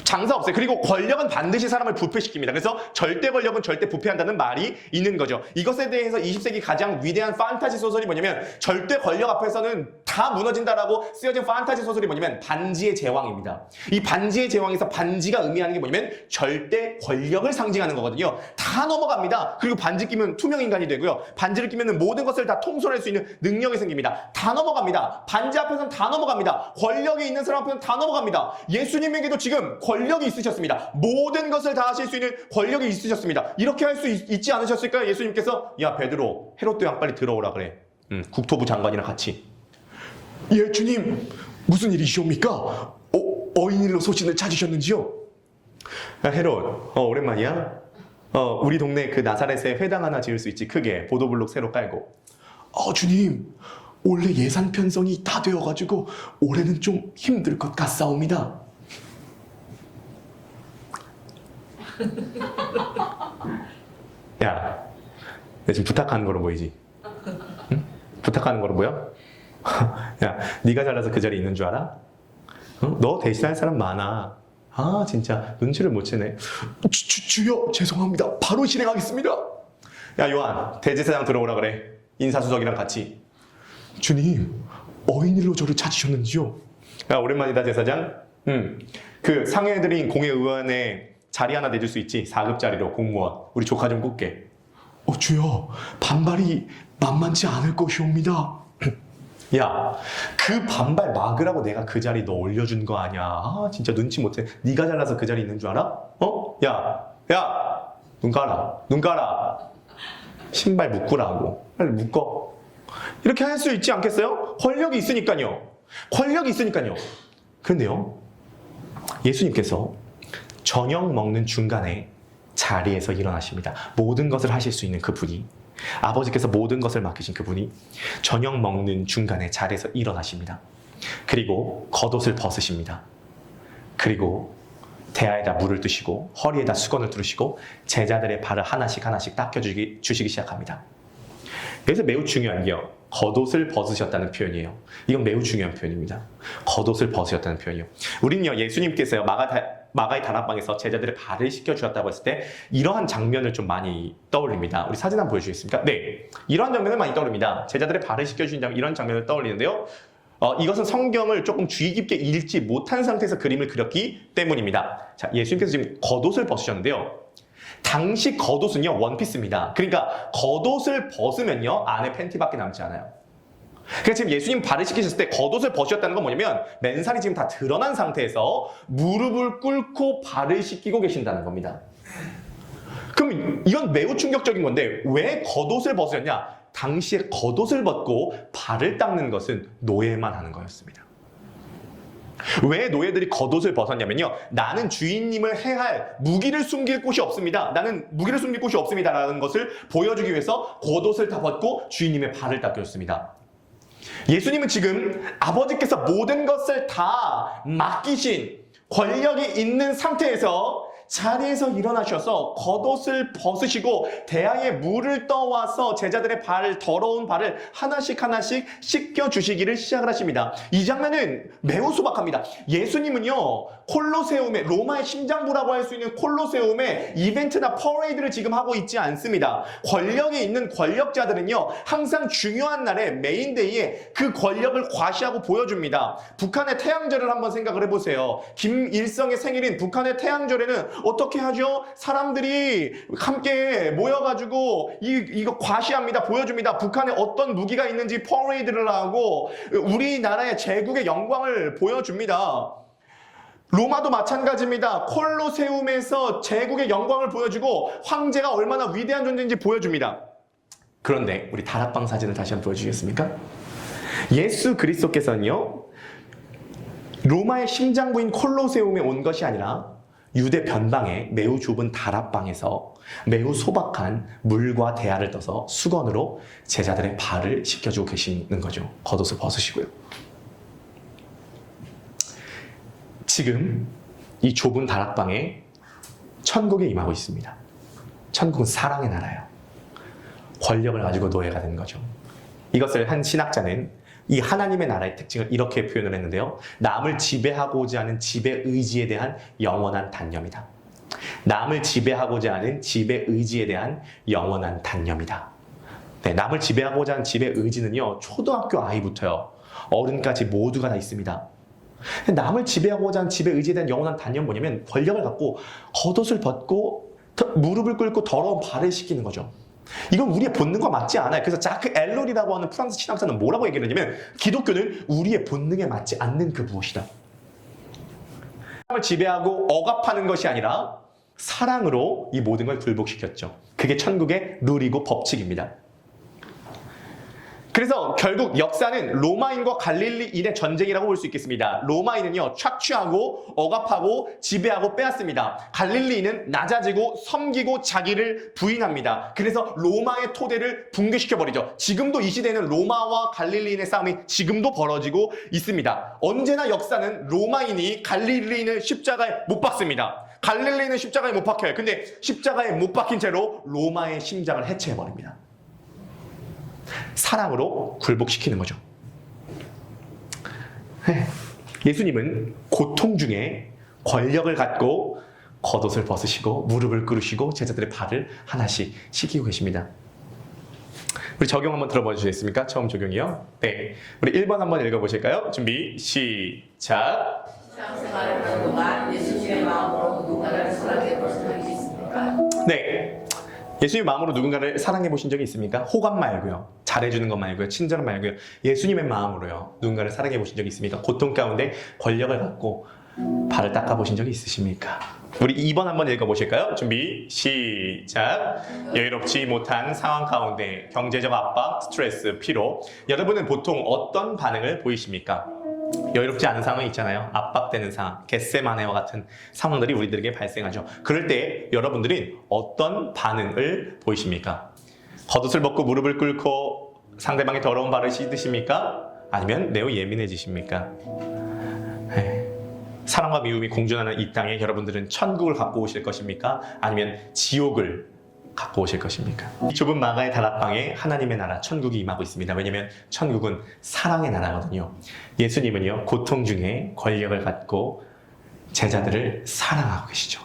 장사 없어요. 그리고 권력은 반드시 사람을 부패시킵니다. 그래서 절대 권력은 절대 부패한다는 말이 있는 거죠. 이것에 대해서 20세기 가장 위대한 판타지 소설이 뭐냐면 절대 권력 앞에서는 다 무너진다라고 쓰여진 판타지 소설이 뭐냐면 반지의 제왕입니다. 이 반지의 제왕에서 반지가 의미하는 게 뭐냐면 절대 권력을 상징하는 거거든요. 다 넘어갑니다. 그리고 반지 끼면 투명인간이 되고요. 반지를 끼면 모든 것을 다 통솔할 수 있는 능력이 생깁니다. 다 넘어갑니다. 반지 앞에서는 다 넘어갑니다. 권력이 있는 사람 앞에서는 다 넘어갑니다. 예수님에게도 지금 권력이 권력이 있으셨습니다. 모든 것을 다 하실 수 있는 권력이 있으셨습니다. 이렇게 할 수 있지 않으셨을까요? 예수님께서 야 베드로 헤롯 왕 빨리 들어오라 그래. 국토부 장관이랑 같이. 예 주님 무슨 일이시옵니까? 어인일로 소신을 찾으셨는지요? 야, 헤롯 오랜만이야? 우리 동네 그 나사렛에 회당 하나 지을 수 있지 크게 보도블록 새로 깔고. 주님 원래 예산 편성이 다 되어가지고 올해는 좀 힘들 것 같사옵니다. 야, 내 지금 부탁하는 거로 보이지? 응? 부탁하는 거로 보여? 야, 네가 잘나서 그 자리에 있는 줄 알아? 너 대신할 사람 많아. 진짜 눈치를 못 채네. 주여 죄송합니다. 바로 실행하겠습니다. 야 요한 대제사장 들어오라 그래. 인사수석이랑 같이. 주님 어인일로 저를 찾으셨는지요? 야 오랜만이다 제사장. 그 상해드린 공회의원에 자리 하나 내줄 수 있지? 4급짜리로 공무원. 우리 조카 좀 꿀게. 주여 반발이 만만치 않을 것이옵니다. 야, 그 반발 막으라고 내가 그 자리 너 올려준 거 아니야. 진짜 눈치 못해. 네가 잘나서 그 자리 있는 줄 알아? 야, 눈 깔아. 신발 묶으라고. 빨리 묶어. 이렇게 할 수 있지 않겠어요? 권력이 있으니까요. 그런데요, 예수님께서 저녁 먹는 중간에 자리에서 일어나십니다. 모든 것을 하실 수 있는 그분이, 아버지께서 모든 것을 맡기신 그분이 저녁 먹는 중간에 자리에서 일어나십니다. 그리고 겉옷을 벗으십니다. 그리고 대야에다 물을 뜨시고 허리에다 수건을 두르시고 제자들의 발을 하나씩 닦여주시기 시작합니다. 여기서 매우 중요한 게요, 겉옷을 벗으셨다는 표현이에요. 이건 매우 중요한 표현입니다. 겉옷을 벗으셨다는 표현이요. 우리는요, 예수님께서요 마가의 다락방에서 제자들의 발을 씻겨주셨다고 했을 때 이러한 장면을 좀 많이 떠올립니다. 우리 사진 한번 보여주시겠습니까? 네, 이러한 장면을 많이 떠올립니다. 제자들의 발을 씻겨주신 이런 장면을 떠올리는데요, 이것은 성경을 조금 주의 깊게 읽지 못한 상태에서 그림을 그렸기 때문입니다. 자, 예수님께서 지금 겉옷을 벗으셨는데요, 당시 겉옷은요 원피스입니다. 그러니까 겉옷을 벗으면요 안에 팬티밖에 남지 않아요. 그러니까 지금 예수님 발을 씻기셨을 때 겉옷을 벗으셨다는 건 뭐냐면 맨살이 지금 다 드러난 상태에서 무릎을 꿇고 발을 씻기고 계신다는 겁니다. 그럼 이건 매우 충격적인 건데 왜 겉옷을 벗으셨냐? 당시에 겉옷을 벗고 발을 닦는 것은 노예만 하는 거였습니다. 왜 노예들이 겉옷을 벗었냐면요, 나는 주인님을 해할 무기를 숨길 곳이 없습니다. 나는 무기를 숨길 곳이 없습니다라는 것을 보여주기 위해서 겉옷을 다 벗고 주인님의 발을 닦였습니다. 예수님은 지금 아버지께서 모든 것을 다 맡기신 권력이 있는 상태에서 자리에서 일어나셔서 겉옷을 벗으시고 대야에 물을 떠와서 제자들의 더러운 발을 하나씩 씻겨주시기를 시작을 하십니다. 이 장면은 매우 소박합니다. 예수님은요, 콜로세움에, 로마의 심장부라고 할 수 있는 콜로세움에 이벤트나 퍼레이드를 지금 하고 있지 않습니다. 권력이 있는 권력자들은요, 항상 중요한 날에 메인데이에 그 권력을 과시하고 보여줍니다. 북한의 태양절을 한번 생각을 해보세요. 김일성의 생일인 북한의 태양절에는 어떻게 하죠? 사람들이 함께 모여가지고 이거 과시합니다. 보여줍니다. 북한에 어떤 무기가 있는지 퍼레이드를 하고 우리나라의 제국의 영광을 보여줍니다. 로마도 마찬가지입니다. 콜로세움에서 제국의 영광을 보여주고 황제가 얼마나 위대한 존재인지 보여줍니다. 그런데 우리 다락방 사진을 다시 한번 보여주시겠습니까? 예수 그리스도께서는요, 로마의 심장부인 콜로세움에 온 것이 아니라 유대 변방의 매우 좁은 다락방에서 매우 소박한 물과 대야를 떠서 수건으로 제자들의 발을 씻겨주고 계시는 거죠. 겉옷을 벗으시고요. 지금 이 좁은 다락방에 천국에 임하고 있습니다. 천국은 사랑의 나라예요. 권력을 가지고 노예가 된 거죠. 이것을 한 신학자는 이 하나님의 나라의 특징을 이렇게 표현을 했는데요, 남을 지배하고자 하는 지배의지에 대한 영원한 단념이다. 남을 지배하고자 하는 지배의지에 대한 영원한 단념이다. 네, 남을 지배하고자 하는 지배의지는요, 초등학교 아이부터요 어른까지 모두가 다 있습니다. 남을 지배하고자 하는 지배의지에 대한 영원한 단념은 뭐냐면 권력을 갖고 겉옷을 벗고 무릎을 꿇고 더러운 발을 씻기는 거죠. 이건 우리의 본능과 맞지 않아요. 그래서 자크 엘롤이라고 하는 프랑스 신학자는 뭐라고 얘기를 하냐면, 기독교는 우리의 본능에 맞지 않는 그 무엇이다. 사람을 지배하고 억압하는 것이 아니라 사랑으로 이 모든 걸 굴복시켰죠. 그게 천국의 룰이고 법칙입니다. 그래서 결국 역사는 로마인과 갈릴리인의 전쟁이라고 볼 수 있겠습니다. 로마인은요, 착취하고 억압하고 지배하고 빼앗습니다. 갈릴리인은 낮아지고 섬기고 자기를 부인합니다. 그래서 로마의 토대를 붕괴시켜버리죠. 지금도 이 시대에는 로마와 갈릴리인의 싸움이 지금도 벌어지고 있습니다. 언제나 역사는 로마인이 갈릴리인을 십자가에 못 박습니다. 갈릴리인은 십자가에 못 박혀요. 근데 십자가에 못 박힌 채로 로마의 심장을 해체해버립니다. 사랑으로 굴복시키는 거죠. 예수님은 고통 중에 권력을 갖고 겉옷을 벗으시고 무릎을 꿇으시고 제자들의 발을 하나씩 씻기고 계십니다. 우리 적용 한번 들어봐 주시겠습니까? 처음 적용이요. 네, 우리 1번 한번 읽어보실까요? 준비 시작. 신앙생활을 하는 동안 예수님의 마음으로 누군가를 사랑해 볼 생각이 있습니까? 네, 예수님의 마음으로 누군가를 사랑해 보신 적이 있습니까? 호감 말고요, 잘해주는 것 말고요, 친절 말고요, 예수님의 마음으로요 누군가를 사랑해 보신 적이 있습니까? 고통 가운데 권력을 갖고 발을 닦아 보신 적이 있으십니까? 우리 2번 한번 읽어보실까요? 준비 시작. 여유롭지 못한 상황 가운데 경제적 압박, 스트레스, 피로, 여러분은 보통 어떤 반응을 보이십니까? 여유롭지 않은 상황이 있잖아요. 압박되는 상황, 겟세마네와 같은 상황들이 우리들에게 발생하죠. 그럴 때 여러분들이 어떤 반응을 보이십니까? 겉옷을 벗고 무릎을 꿇고 상대방의 더러운 발을 씻으십니까? 아니면 매우 예민해지십니까? 사랑과 미움이 공존하는 이 땅에 여러분들은 천국을 갖고 오실 것입니까? 아니면 지옥을 갖고 오실 것입니까? 이 좁은 마가의 다락방에 하나님의 나라, 천국이 임하고 있습니다. 왜냐하면 천국은 사랑의 나라거든요. 예수님은요, 고통 중에 권력을 갖고 제자들을 사랑하고 계시죠.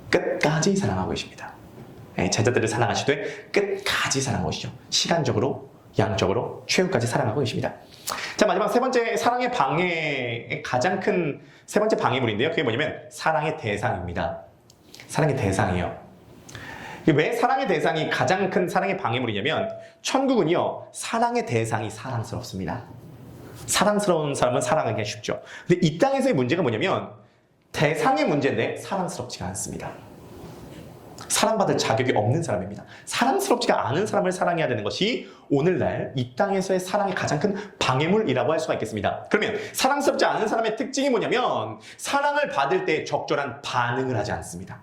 끝까지 사랑하고 계십니다. 제자들을 사랑하시되 끝까지 사랑하고 계시죠. 시간적으로, 양적으로, 최후까지 사랑하고 계십니다. 자, 마지막 세 번째, 사랑의 방해의 가장 큰 세 번째 방해물인데요. 그게 뭐냐면 사랑의 대상입니다. 사랑의 대상이에요. 왜 사랑의 대상이 가장 큰 사랑의 방해물이냐면 천국은요, 사랑의 대상이 사랑스럽습니다. 사랑스러운 사람은 사랑하기가 쉽죠. 근데 이 땅에서의 문제가 뭐냐면 대상의 문제인데 사랑스럽지가 않습니다. 사랑받을 자격이 없는 사람입니다. 사랑스럽지가 않은 사람을 사랑해야 되는 것이 오늘날 이 땅에서의 사랑의 가장 큰 방해물이라고 할 수가 있겠습니다. 그러면 사랑스럽지 않은 사람의 특징이 뭐냐면 사랑을 받을 때 적절한 반응을 하지 않습니다.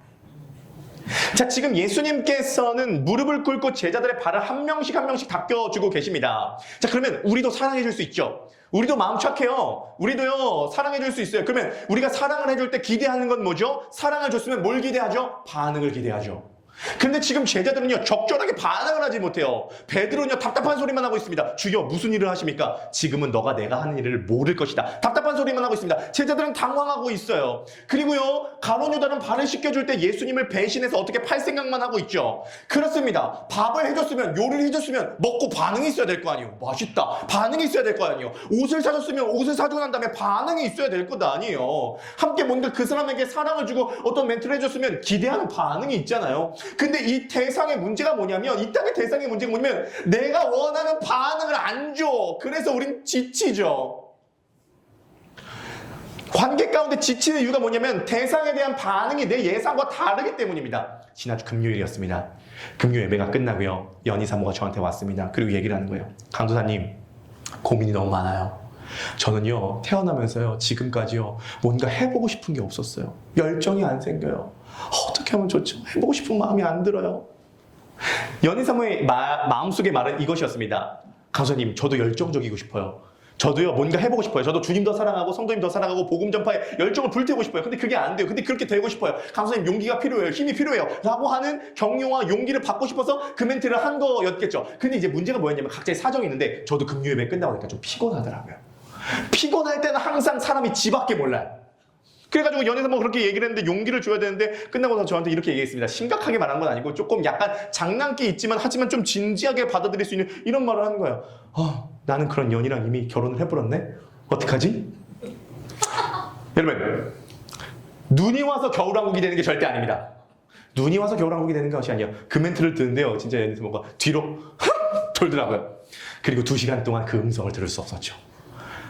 자, 지금 예수님께서는 무릎을 꿇고 제자들의 발을 한 명씩 한 명씩 닦여주고 계십니다. 자, 그러면 우리도 사랑해 줄 수 있죠? 우리도 마음 착해요. 우리도요, 사랑해 줄 수 있어요. 그러면 우리가 사랑을 해줄 때 기대하는 건 뭐죠? 사랑을 줬으면 뭘 기대하죠? 반응을 기대하죠. 근데 지금 제자들은요, 적절하게 반응을 하지 못해요. 베드로는요, 답답한 소리만 하고 있습니다. 주여, 무슨 일을 하십니까? 지금은 너가 내가 하는 일을 모를 것이다. 답답한 소리만 하고 있습니다. 제자들은 당황하고 있어요. 그리고요, 가룟 유다는 발을 씻겨줄 때 예수님을 배신해서 어떻게 팔 생각만 하고 있죠. 그렇습니다. 밥을 해줬으면, 요리를 해줬으면 먹고 반응이 있어야 될 거 아니에요. 맛있다. 반응이 있어야 될 거 아니에요. 옷을 사줬으면 옷을 사주고 난 다음에 반응이 있어야 될 것 아니에요. 함께 뭔가 그 사람에게 사랑을 주고 어떤 멘트를 해줬으면 기대하는 반응이 있잖아요. 근데 이 대상의 문제가 뭐냐면, 이 땅의 대상의 문제가 뭐냐면 내가 원하는 반응을 안 줘. 그래서 우린 지치죠. 관계 가운데 지치는 이유가 뭐냐면 대상에 대한 반응이 내 예상과 다르기 때문입니다. 지난주 금요일이었습니다. 금요 예배가 끝나고요, 연희 사모가 저한테 왔습니다. 그리고 얘기를 하는 거예요. 강도사님, 고민이 너무 많아요. 저는요, 태어나면서요, 지금까지요, 뭔가 해보고 싶은 게 없었어요. 열정이 안 생겨요. 어떻게 하면 좋죠? 해보고 싶은 마음이 안 들어요. 연희 사모의 마음속의 말은 이것이었습니다. 강도사님, 저도 열정적이고 싶어요. 저도요, 뭔가 해보고 싶어요. 저도 주님 더 사랑하고 성도님 더 사랑하고 복음 전파에 열정을 불태우고 싶어요. 근데 그게 안 돼요. 근데 그렇게 되고 싶어요. 강도사님, 용기가 필요해요. 힘이 필요해요. 라고 하는 격려와 용기를 받고 싶어서 그 멘트를 한 거였겠죠. 근데 이제 문제가 뭐였냐면 각자의 사정이 있는데 저도 금요 예배 끝나고 나니까 좀 피곤하더라고요. 피곤할 때는 항상 사람이 지밖에 몰라요. 그래가지고 연애에서 뭐 그렇게 얘기를 했는데 용기를 줘야 되는데 끝나고 나서 저한테 이렇게 얘기했습니다. 심각하게 말한 건 아니고 조금 약간 장난기 있지만 하지만 좀 진지하게 받아들일 수 있는 이런 말을 하는 거예요. 나는 그런 연이랑 이미 결혼을 해버렸네? 어떡하지? 여러분, 눈이 와서 겨울왕국이 되는 게 절대 아닙니다. 눈이 와서 겨울왕국이 되는 것이 아니에요. 그 멘트를 듣는데요, 진짜 연애에서 뭔가 뒤로 돌더라고요. 그리고 2시간 동안 그 음성을 들을 수 없었죠.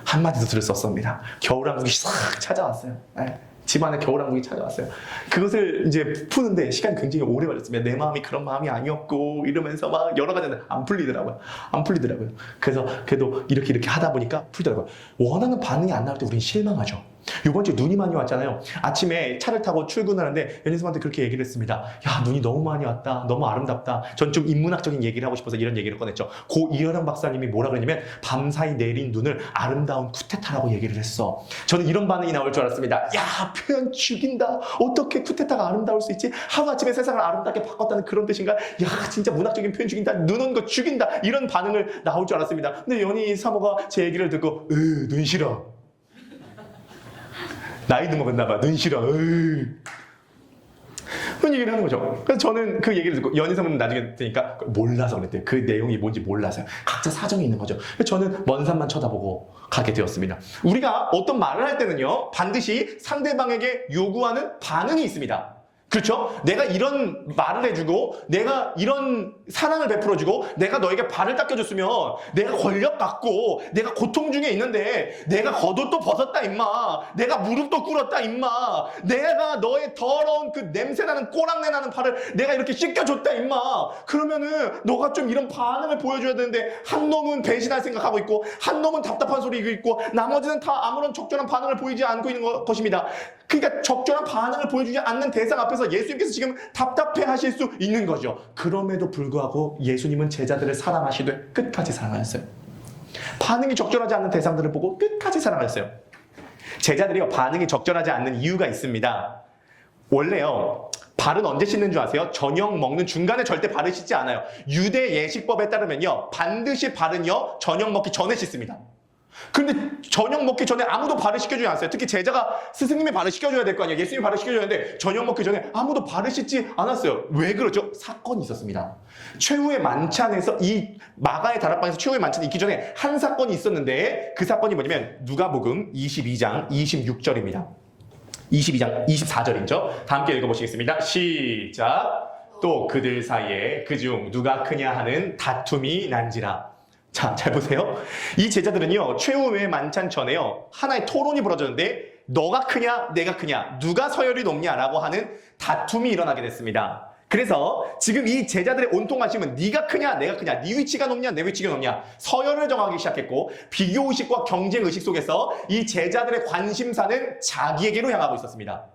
한마디도 들을 수 없습니다. 겨울왕국이 싹 찾아왔어요. 네. 집안에 겨울왕국이 찾아왔어요. 그것을 이제 푸는데 시간이 굉장히 오래 걸렸습니다. 내 마음이 그런 마음이 아니었고 이러면서 막 여러 가지 안 풀리더라고요. 그래서 그래도 이렇게 하다 보니까 풀더라고요. 원하는 반응이 안 나올 때 우린 실망하죠. 이번 주에 눈이 많이 왔잖아요. 아침에 차를 타고 출근하는데 연인님한테 그렇게 얘기를 했습니다. 야, 눈이 너무 많이 왔다. 너무 아름답다. 전 좀 인문학적인 얘기를 하고 싶어서 이런 얘기를 꺼냈죠. 고 이현영 박사님이 뭐라 그러냐면 밤사이 내린 눈을 아름다운 쿠데타라고 얘기를 했어. 저는 이런 반응이 나올 줄 알았습니다. 야, 표현 죽인다. 어떻게 쿠데타가 아름다울 수 있지? 하루아침에 세상을 아름답게 바꿨다는 그런 뜻인가? 야, 진짜 문학적인 표현 죽인다. 눈 온 거 죽인다. 이런 반응을 나올 줄 알았습니다. 근데 연희 사모가 제 얘기를 듣고 눈 싫어. 나이도 먹었나 봐. 눈 싫어. 그런 얘기를 하는 거죠. 그래서 저는 그 얘기를 듣고 연희사모는 나중에 듣니까 몰라서 그랬대요. 그 내용이 뭔지 몰라서요. 각자 사정이 있는 거죠. 그래서 저는 먼 산만 쳐다보고 가게 되었습니다. 우리가 어떤 말을 할 때는요, 반드시 상대방에게 요구하는 반응이 있습니다. 그렇죠? 내가 이런 말을 해주고 내가 이런 사랑을 베풀어주고 내가 너에게 발을 닦여줬으면 내가 권력 갖고 내가 고통 중에 있는데 내가 겉옷도 벗었다 임마, 내가 무릎도 꿇었다 임마, 내가 너의 더러운 그 냄새나는 꼬랑내 나는 발을 내가 이렇게 씻겨줬다 임마, 그러면은 너가 좀 이런 반응을 보여줘야 되는데 한 놈은 배신할 생각하고 있고 한 놈은 답답한 소리 있고 나머지는 다 아무런 적절한 반응을 보이지 않고 있는 것입니다. 그러니까 적절한 반응을 보여주지 않는 대상 앞에서 예수님께서 지금 답답해 하실 수 있는 거죠. 그럼에도 불구하고 예수님은 제자들을 사랑하시되 끝까지 사랑하셨어요. 반응이 적절하지 않는 대상들을 보고 끝까지 사랑하셨어요. 제자들이요, 반응이 적절하지 않는 이유가 있습니다. 원래요, 발은 언제 씻는 줄 아세요? 저녁 먹는 중간에 절대 발을 씻지 않아요. 유대 예식법에 따르면요, 반드시 발은요 저녁 먹기 전에 씻습니다. 근데 저녁 먹기 전에 아무도 발을 씻겨주지 않았어요. 특히 제자가 스승님이 발을 씻겨줘야 될 거 아니에요. 예수님이 발을 씻겨줘야 되는데 저녁 먹기 전에 아무도 발을 씻지 않았어요. 왜 그러죠? 사건이 있었습니다. 최후의 만찬에서 이 마가의 다락방에서 최후의 만찬이 있기 전에 한 사건이 있었는데 그 사건이 뭐냐면 누가복음 22장 26절입니다. 22장 24절이죠. 다 함께 읽어보시겠습니다. 시작. 또 그들 사이에 그중 누가 크냐 하는 다툼이 난지라. 자, 잘 보세요. 이 제자들은요, 최후의 만찬 전에요, 하나의 토론이 벌어졌는데, 너가 크냐, 내가 크냐, 누가 서열이 높냐라고 하는 다툼이 일어나게 됐습니다. 그래서 지금 이 제자들의 온통 관심은 네가 크냐, 내가 크냐, 네 위치가 높냐, 내 위치가 높냐, 서열을 정하기 시작했고, 비교의식과 경쟁의식 속에서 이 제자들의 관심사는 자기에게로 향하고 있었습니다.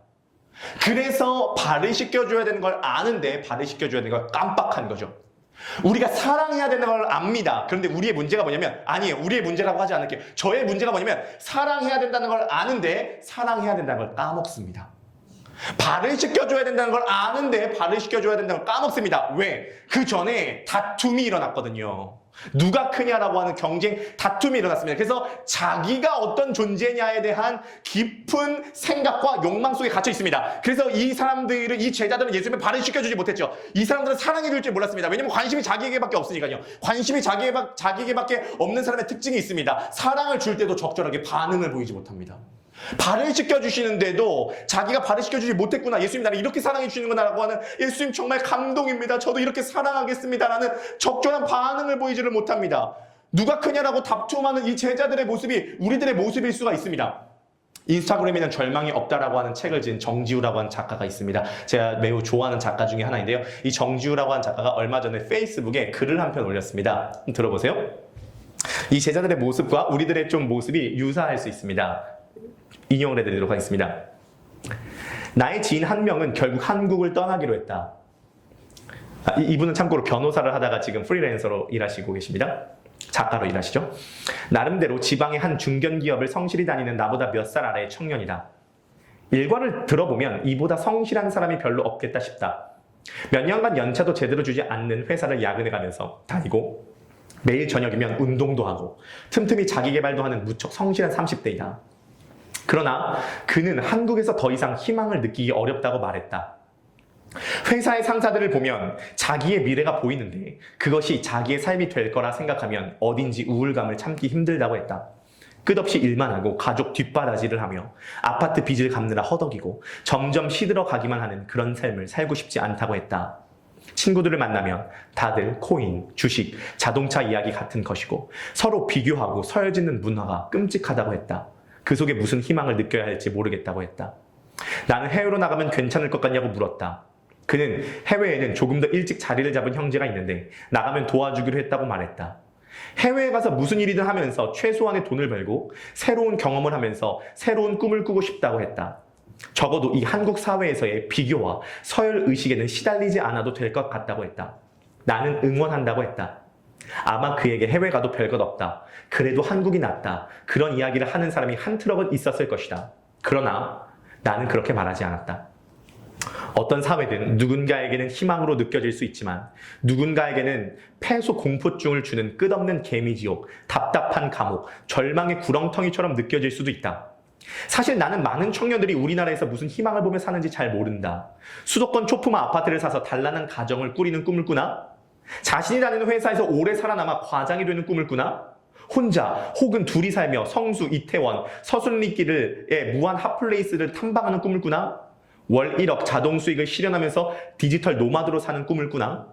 그래서 발을 씻겨줘야 되는 걸 아는데, 발을 씻겨줘야 되는 걸 깜빡한 거죠. 우리가 사랑해야 되는 걸 압니다. 그런데 우리의 문제가 뭐냐면, 아니에요, 우리의 문제라고 하지 않을게요. 저의 문제가 뭐냐면 사랑해야 된다는 걸 아는데 사랑해야 된다는 걸 까먹습니다. 발을 씻겨줘야 된다는 걸 아는데 발을 씻겨줘야 된다는 걸 까먹습니다. 왜? 그 전에 다툼이 일어났거든요. 누가 크냐라고 하는 경쟁, 다툼이 일어났습니다. 그래서 자기가 어떤 존재냐에 대한 깊은 생각과 욕망 속에 갇혀 있습니다. 그래서 이 사람들은, 이 제자들은 예수님의 발을 씻겨주지 못했죠. 이 사람들은 사랑해 줄 줄 몰랐습니다. 왜냐면 관심이 자기에게밖에 없으니까요. 관심이 자기에게밖에 없는 사람의 특징이 있습니다. 사랑을 줄 때도 적절하게 반응을 보이지 못합니다. 발을 씻겨주시는데도 자기가 발을 씻겨주지 못했구나, 예수님 나를 이렇게 사랑해 주시는구나 라고 하는, 예수님 정말 감동입니다, 저도 이렇게 사랑하겠습니다 라는 적절한 반응을 보이지를 못합니다. 누가 크냐라고 다툼하는 이 제자들의 모습이 우리들의 모습일 수가 있습니다. 인스타그램에는 절망이 없다라고 하는 책을 지은 정지우라고 하는 작가가 있습니다. 제가 매우 좋아하는 작가 중에 하나인데요, 이 정지우라고 하는 작가가 얼마 전에 페이스북에 글을 한 편 올렸습니다. 들어보세요. 이 제자들의 모습과 우리들의 좀 모습이 유사할 수 있습니다. 인용을 해드리도록 하겠습니다. 나의 지인 한 명은 결국 한국을 떠나기로 했다. 이분은 참고로 변호사를 하다가 지금 프리랜서로 일하시고 계십니다. 작가로 일하시죠. 나름대로 지방의 한 중견기업을 성실히 다니는 나보다 몇 살 아래의 청년이다. 일과를 들어보면 이보다 성실한 사람이 별로 없겠다 싶다. 몇 년간 연차도 제대로 주지 않는 회사를 야근해가면서 다니고 매일 저녁이면 운동도 하고 틈틈이 자기개발도 하는 무척 성실한 30대이다. 그러나 그는 한국에서 더 이상 희망을 느끼기 어렵다고 말했다. 회사의 상사들을 보면 자기의 미래가 보이는데 그것이 자기의 삶이 될 거라 생각하면 어딘지 우울감을 참기 힘들다고 했다. 끝없이 일만 하고 가족 뒷바라지를 하며 아파트 빚을 갚느라 허덕이고 점점 시들어가기만 하는 그런 삶을 살고 싶지 않다고 했다. 친구들을 만나면 다들 코인, 주식, 자동차 이야기 같은 것이고 서로 비교하고 서열짓는 문화가 끔찍하다고 했다. 그 속에 무슨 희망을 느껴야 할지 모르겠다고 했다. 나는 해외로 나가면 괜찮을 것 같냐고 물었다. 그는 해외에는 조금 더 일찍 자리를 잡은 형제가 있는데 나가면 도와주기로 했다고 말했다. 해외에 가서 무슨 일이든 하면서 최소한의 돈을 벌고 새로운 경험을 하면서 새로운 꿈을 꾸고 싶다고 했다. 적어도 이 한국 사회에서의 비교와 서열 의식에는 시달리지 않아도 될 것 같다고 했다. 나는 응원한다고 했다. 아마 그에게 해외 가도 별것 없다. 그래도 한국이 낫다. 그런 이야기를 하는 사람이 한 트럭은 있었을 것이다. 그러나 나는 그렇게 말하지 않았다. 어떤 사회든 누군가에게는 희망으로 느껴질 수 있지만 누군가에게는 폐소 공포증을 주는 끝없는 개미지옥, 답답한 감옥, 절망의 구렁텅이처럼 느껴질 수도 있다. 사실 나는 많은 청년들이 우리나라에서 무슨 희망을 보며 사는지 잘 모른다. 수도권 초품화 아파트를 사서 단란한 가정을 꾸리는 꿈을 꾸나? 자신이 다니는 회사에서 오래 살아남아 과장이 되는 꿈을 꾸나? 혼자 혹은 둘이 살며 성수, 이태원, 서순리길의 무한 핫플레이스를 탐방하는 꿈을 꾸나? 월 1억 자동 수익을 실현하면서 디지털 노마드로 사는 꿈을 꾸나?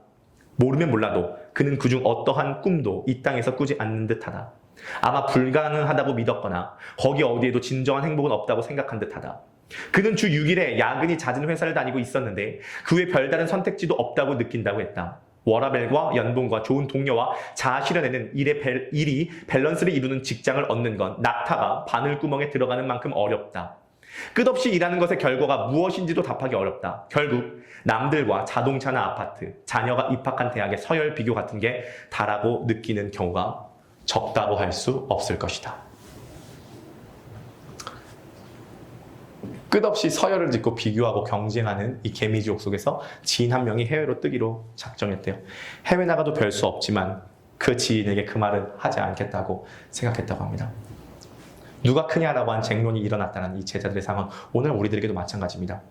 모르면 몰라도 그는 그중 어떠한 꿈도 이 땅에서 꾸지 않는 듯하다. 아마 불가능하다고 믿었거나 거기 어디에도 진정한 행복은 없다고 생각한 듯하다. 그는 주 6일에 야근이 잦은 회사를 다니고 있었는데 그 외 별다른 선택지도 없다고 느낀다고 했다. 워라밸과 연봉과 좋은 동료와 자아 실현에는 일이 밸런스를 이루는 직장을 얻는 건 낙타가 바늘구멍에 들어가는 만큼 어렵다. 끝없이 일하는 것의 결과가 무엇인지도 답하기 어렵다. 결국 남들과 자동차나 아파트, 자녀가 입학한 대학의 서열 비교 같은 게 다라고 느끼는 경우가 적다고 할 수 없을 것이다. 끝없이 서열을 짓고 비교하고 경쟁하는 이 개미지옥 속에서 지인 한 명이 해외로 뜨기로 작정했대요. 해외 나가도 별 수 없지만 그 지인에게 그 말은 하지 않겠다고 생각했다고 합니다. 누가 크냐라고 한 쟁론이 일어났다는 이 제자들의 상황, 오늘 우리들에게도 마찬가지입니다.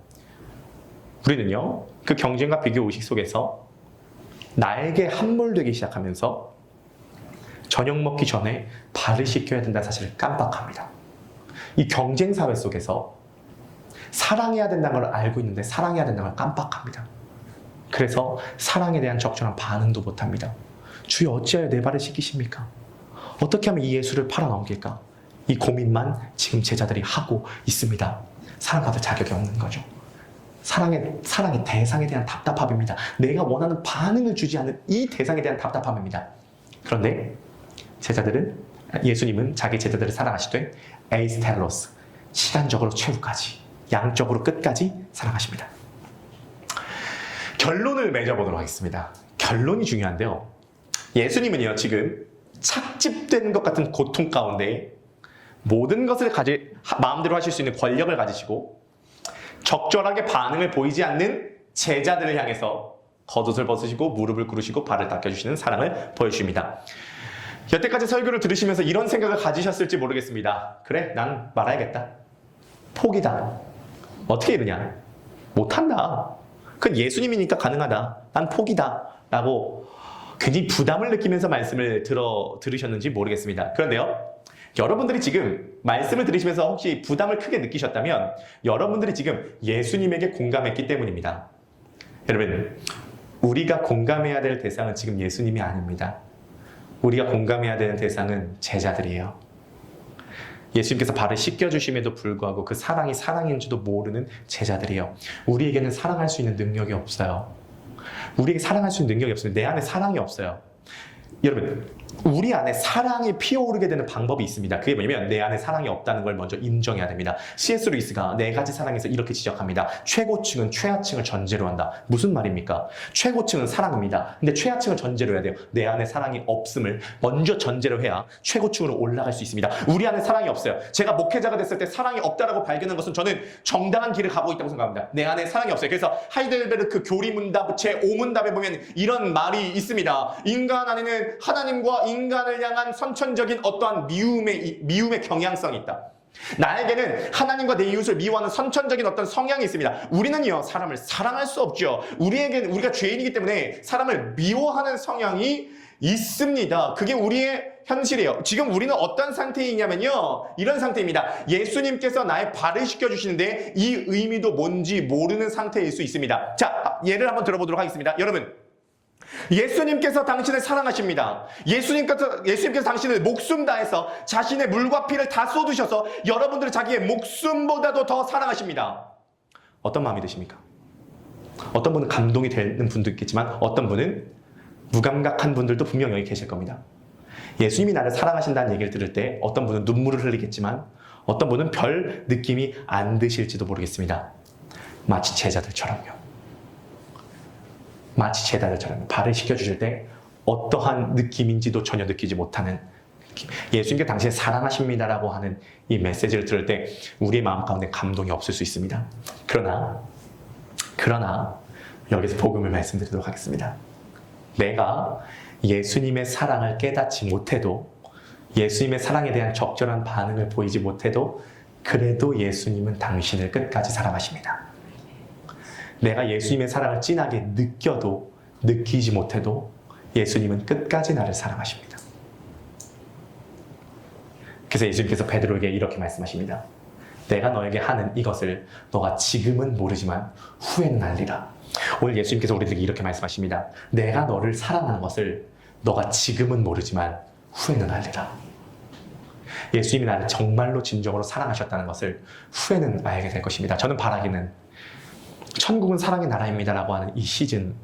우리는요, 그 경쟁과 비교 의식 속에서 나에게 함몰되기 시작하면서 저녁 먹기 전에 발을 씻겨야 된다는 사실을 깜빡합니다. 이 경쟁 사회 속에서 사랑해야 된다는 걸 알고 있는데 사랑해야 된다는 걸 깜빡합니다. 그래서 사랑에 대한 적절한 반응도 못합니다. 주여 어찌하여 내 발을 씻기십니까? 어떻게 하면 이 예수를 팔아넘길까? 이 고민만 지금 제자들이 하고 있습니다. 사랑받을 자격이 없는 거죠. 사랑의 대상에 대한 답답함입니다. 내가 원하는 반응을 주지 않는 이 대상에 대한 답답함입니다. 그런데 예수님은 자기 제자들을 사랑하시되 에이스텔로스, 시간적으로 최후까지, 양적으로 끝까지 사랑하십니다. 결론을 맺어보도록 하겠습니다. 결론이 중요한데요. 예수님은요, 지금 착집된 것 같은 고통 가운데 모든 것을 마음대로 하실 수 있는 권력을 가지시고 적절하게 반응을 보이지 않는 제자들을 향해서 겉옷을 벗으시고 무릎을 꿇으시고 발을 닦여주시는 사랑을 보여주십니다. 여태까지 설교를 들으시면서 이런 생각을 가지셨을지 모르겠습니다. 그래, 난 말아야겠다. 포기다. 어떻게 이러냐? 못한다. 그건 예수님이니까 가능하다. 난 포기다. 라고 굉장히 부담을 느끼면서 말씀을 들으셨는지 모르겠습니다. 그런데요, 여러분들이 지금 말씀을 들으시면서 혹시 부담을 크게 느끼셨다면 여러분들이 지금 예수님에게 공감했기 때문입니다. 여러분, 우리가 공감해야 될 대상은 지금 예수님이 아닙니다. 우리가 공감해야 되는 대상은 제자들이에요. 예수님께서 발을 씻겨주심에도 불구하고 그 사랑이 사랑인지도 모르는 제자들이에요. 우리에게는 사랑할 수 있는 능력이 없어요. 우리에게 사랑할 수 있는 능력이 없어요. 내 안에 사랑이 없어요. 여러분, 우리 안에 사랑이 피어오르게 되는 방법이 있습니다. 그게 뭐냐면 내 안에 사랑이 없다는 걸 먼저 인정해야 됩니다. C.S. 루이스가 네 가지 사랑에서 이렇게 지적합니다. 최고층은 최하층을 전제로 한다. 무슨 말입니까? 최고층은 사랑입니다. 근데 최하층을 전제로 해야 돼요. 내 안에 사랑이 없음을 먼저 전제로 해야 최고층으로 올라갈 수 있습니다. 우리 안에 사랑이 없어요. 제가 목회자가 됐을 때 사랑이 없다라고 발견한 것은 저는 정당한 길을 가고 있다고 생각합니다. 내 안에 사랑이 없어요. 그래서 하이델베르크 교리문답 제5문답에 보면 이런 말이 있습니다. 인간 안에는 하나님과 인간을 향한 선천적인 어떠한 미움의 경향성이 있다. 나에게는 하나님과 내 이웃을 미워하는 선천적인 어떤 성향이 있습니다. 우리는요, 사람을 사랑할 수 없죠. 우리가 죄인이기 때문에 사람을 미워하는 성향이 있습니다. 그게 우리의 현실이에요. 지금 우리는 어떤 상태이냐면요, 이런 상태입니다. 예수님께서 나의 발을 씻겨주시는데 이 의미도 뭔지 모르는 상태일 수 있습니다. 자, 예를 한번 들어보도록 하겠습니다. 여러분, 예수님께서 당신을 사랑하십니다. 예수님께서 당신을 목숨 다해서 자신의 물과 피를 다 쏟으셔서 여러분들을 자기의 목숨보다도 더 사랑하십니다. 어떤 마음이 드십니까? 어떤 분은 감동이 되는 분도 있겠지만 어떤 분은 무감각한 분들도 분명 여기 계실 겁니다. 예수님이 나를 사랑하신다는 얘기를 들을 때 어떤 분은 눈물을 흘리겠지만 어떤 분은 별 느낌이 안 드실지도 모르겠습니다. 마치 제자들처럼요. 마치 제자들처럼 발을 씻겨주실 때 어떠한 느낌인지도 전혀 느끼지 못하는 느낌. 예수님께 당신을 사랑하십니다라고 하는 이 메시지를 들을 때 우리의 마음 가운데 감동이 없을 수 있습니다. 그러나 여기서 복음을 말씀드리도록 하겠습니다. 내가 예수님의 사랑을 깨닫지 못해도 예수님의 사랑에 대한 적절한 반응을 보이지 못해도 그래도 예수님은 당신을 끝까지 사랑하십니다. 내가 예수님의 사랑을 진하게 느껴도 느끼지 못해도 예수님은 끝까지 나를 사랑하십니다. 그래서 예수님께서 베드로에게 이렇게 말씀하십니다. 내가 너에게 하는 이것을 너가 지금은 모르지만 후에는 알리라. 오늘 예수님께서 우리들에게 이렇게 말씀하십니다. 내가 너를 사랑하는 것을 너가 지금은 모르지만 후에는 알리라. 예수님이 나를 정말로 진정으로 사랑하셨다는 것을 후에는 알게 될 것입니다. 저는 바라기는 천국은 사랑의 나라입니다라고 하는 이 시즌,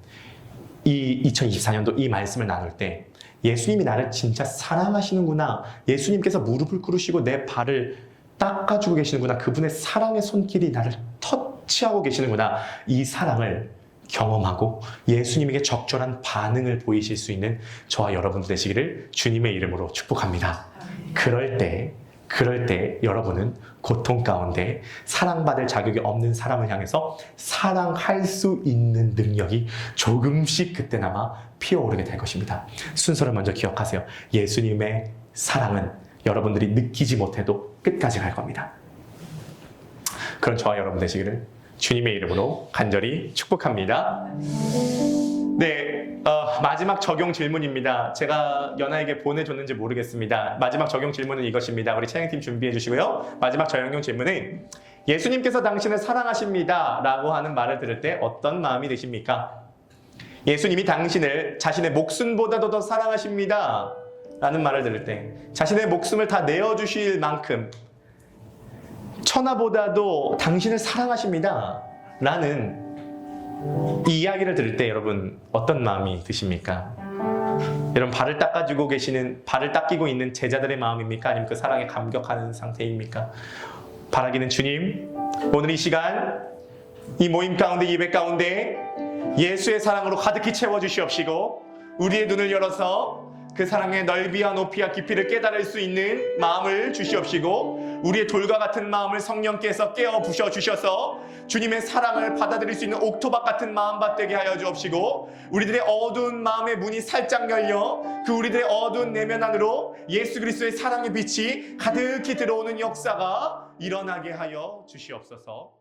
이 2024년도 이 말씀을 나눌 때 예수님이 나를 진짜 사랑하시는구나. 예수님께서 무릎을 꿇으시고 내 발을 닦아주고 계시는구나. 그분의 사랑의 손길이 나를 터치하고 계시는구나. 이 사랑을 경험하고 예수님에게 적절한 반응을 보이실 수 있는 저와 여러분 되시기를 주님의 이름으로 축복합니다. 그럴 때 여러분은 고통 가운데 사랑받을 자격이 없는 사람을 향해서 사랑할 수 있는 능력이 조금씩 그때나마 피어오르게 될 것입니다. 순서를 먼저 기억하세요. 예수님의 사랑은 여러분들이 느끼지 못해도 끝까지 갈 겁니다. 그런 저와 여러분 되시기를 주님의 이름으로 간절히 축복합니다. 네, 마지막 적용 질문입니다. 제가 연아에게 보내줬는지 모르겠습니다. 마지막 적용 질문은 이것입니다. 우리 찬양팀 준비해 주시고요. 마지막 적용 질문은 예수님께서 당신을 사랑하십니다 라고 하는 말을 들을 때 어떤 마음이 드십니까? 예수님이 당신을 자신의 목숨보다도 더 사랑하십니다 라는 말을 들을 때 자신의 목숨을 다 내어주실 만큼 천하보다도 당신을 사랑하십니다 라는 이 이야기를 들을 때 여러분 어떤 마음이 드십니까? 여러분 발을 닦이고 있는 제자들의 마음입니까? 아니면 그 사랑에 감격하는 상태입니까? 바라기는 주님, 오늘 이 시간 이 모임 가운데 예배 가운데 예수의 사랑으로 가득히 채워주시옵시고 우리의 눈을 열어서 그 사랑의 넓이와 높이와 깊이를 깨달을 수 있는 마음을 주시옵시고 우리의 돌과 같은 마음을 성령께서 깨어 부셔 주셔서 주님의 사랑을 받아들일 수 있는 옥토박 같은 마음밭되게 하여 주옵시고 우리들의 어두운 마음의 문이 살짝 열려 그 우리들의 어두운 내면 안으로 예수 그리스도의 사랑의 빛이 가득히 들어오는 역사가 일어나게 하여 주시옵소서.